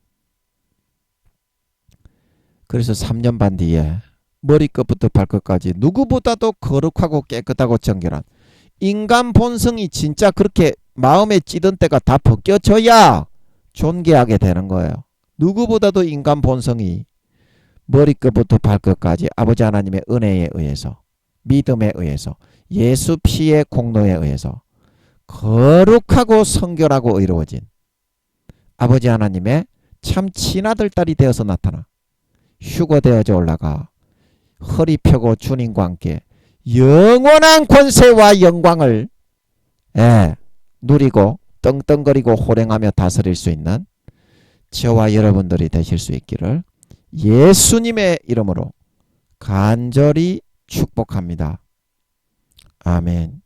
그래서 3년 반 뒤에 머리끝부터 발끝까지 누구보다도 거룩하고 깨끗하고 정결한 인간 본성이 진짜 그렇게 마음에 찌든 때가 다 벗겨져야 존귀하게 되는 거예요. 누구보다도 인간 본성이 머리끝부터 발끝까지 아버지 하나님의 은혜에 의해서 믿음에 의해서 예수 피의 공로에 의해서 거룩하고 성결하고 의로워진 아버지 하나님의 참 친아들 딸이 되어서 나타나 휴거되어져 올라가 허리 펴고 주님과 함께 영원한 권세와 영광을 누리고 떵떵거리고 호랭하며 다스릴 수 있는 저와 여러분들이 되실 수 있기를 예수님의 이름으로 간절히 축복합니다. 아멘.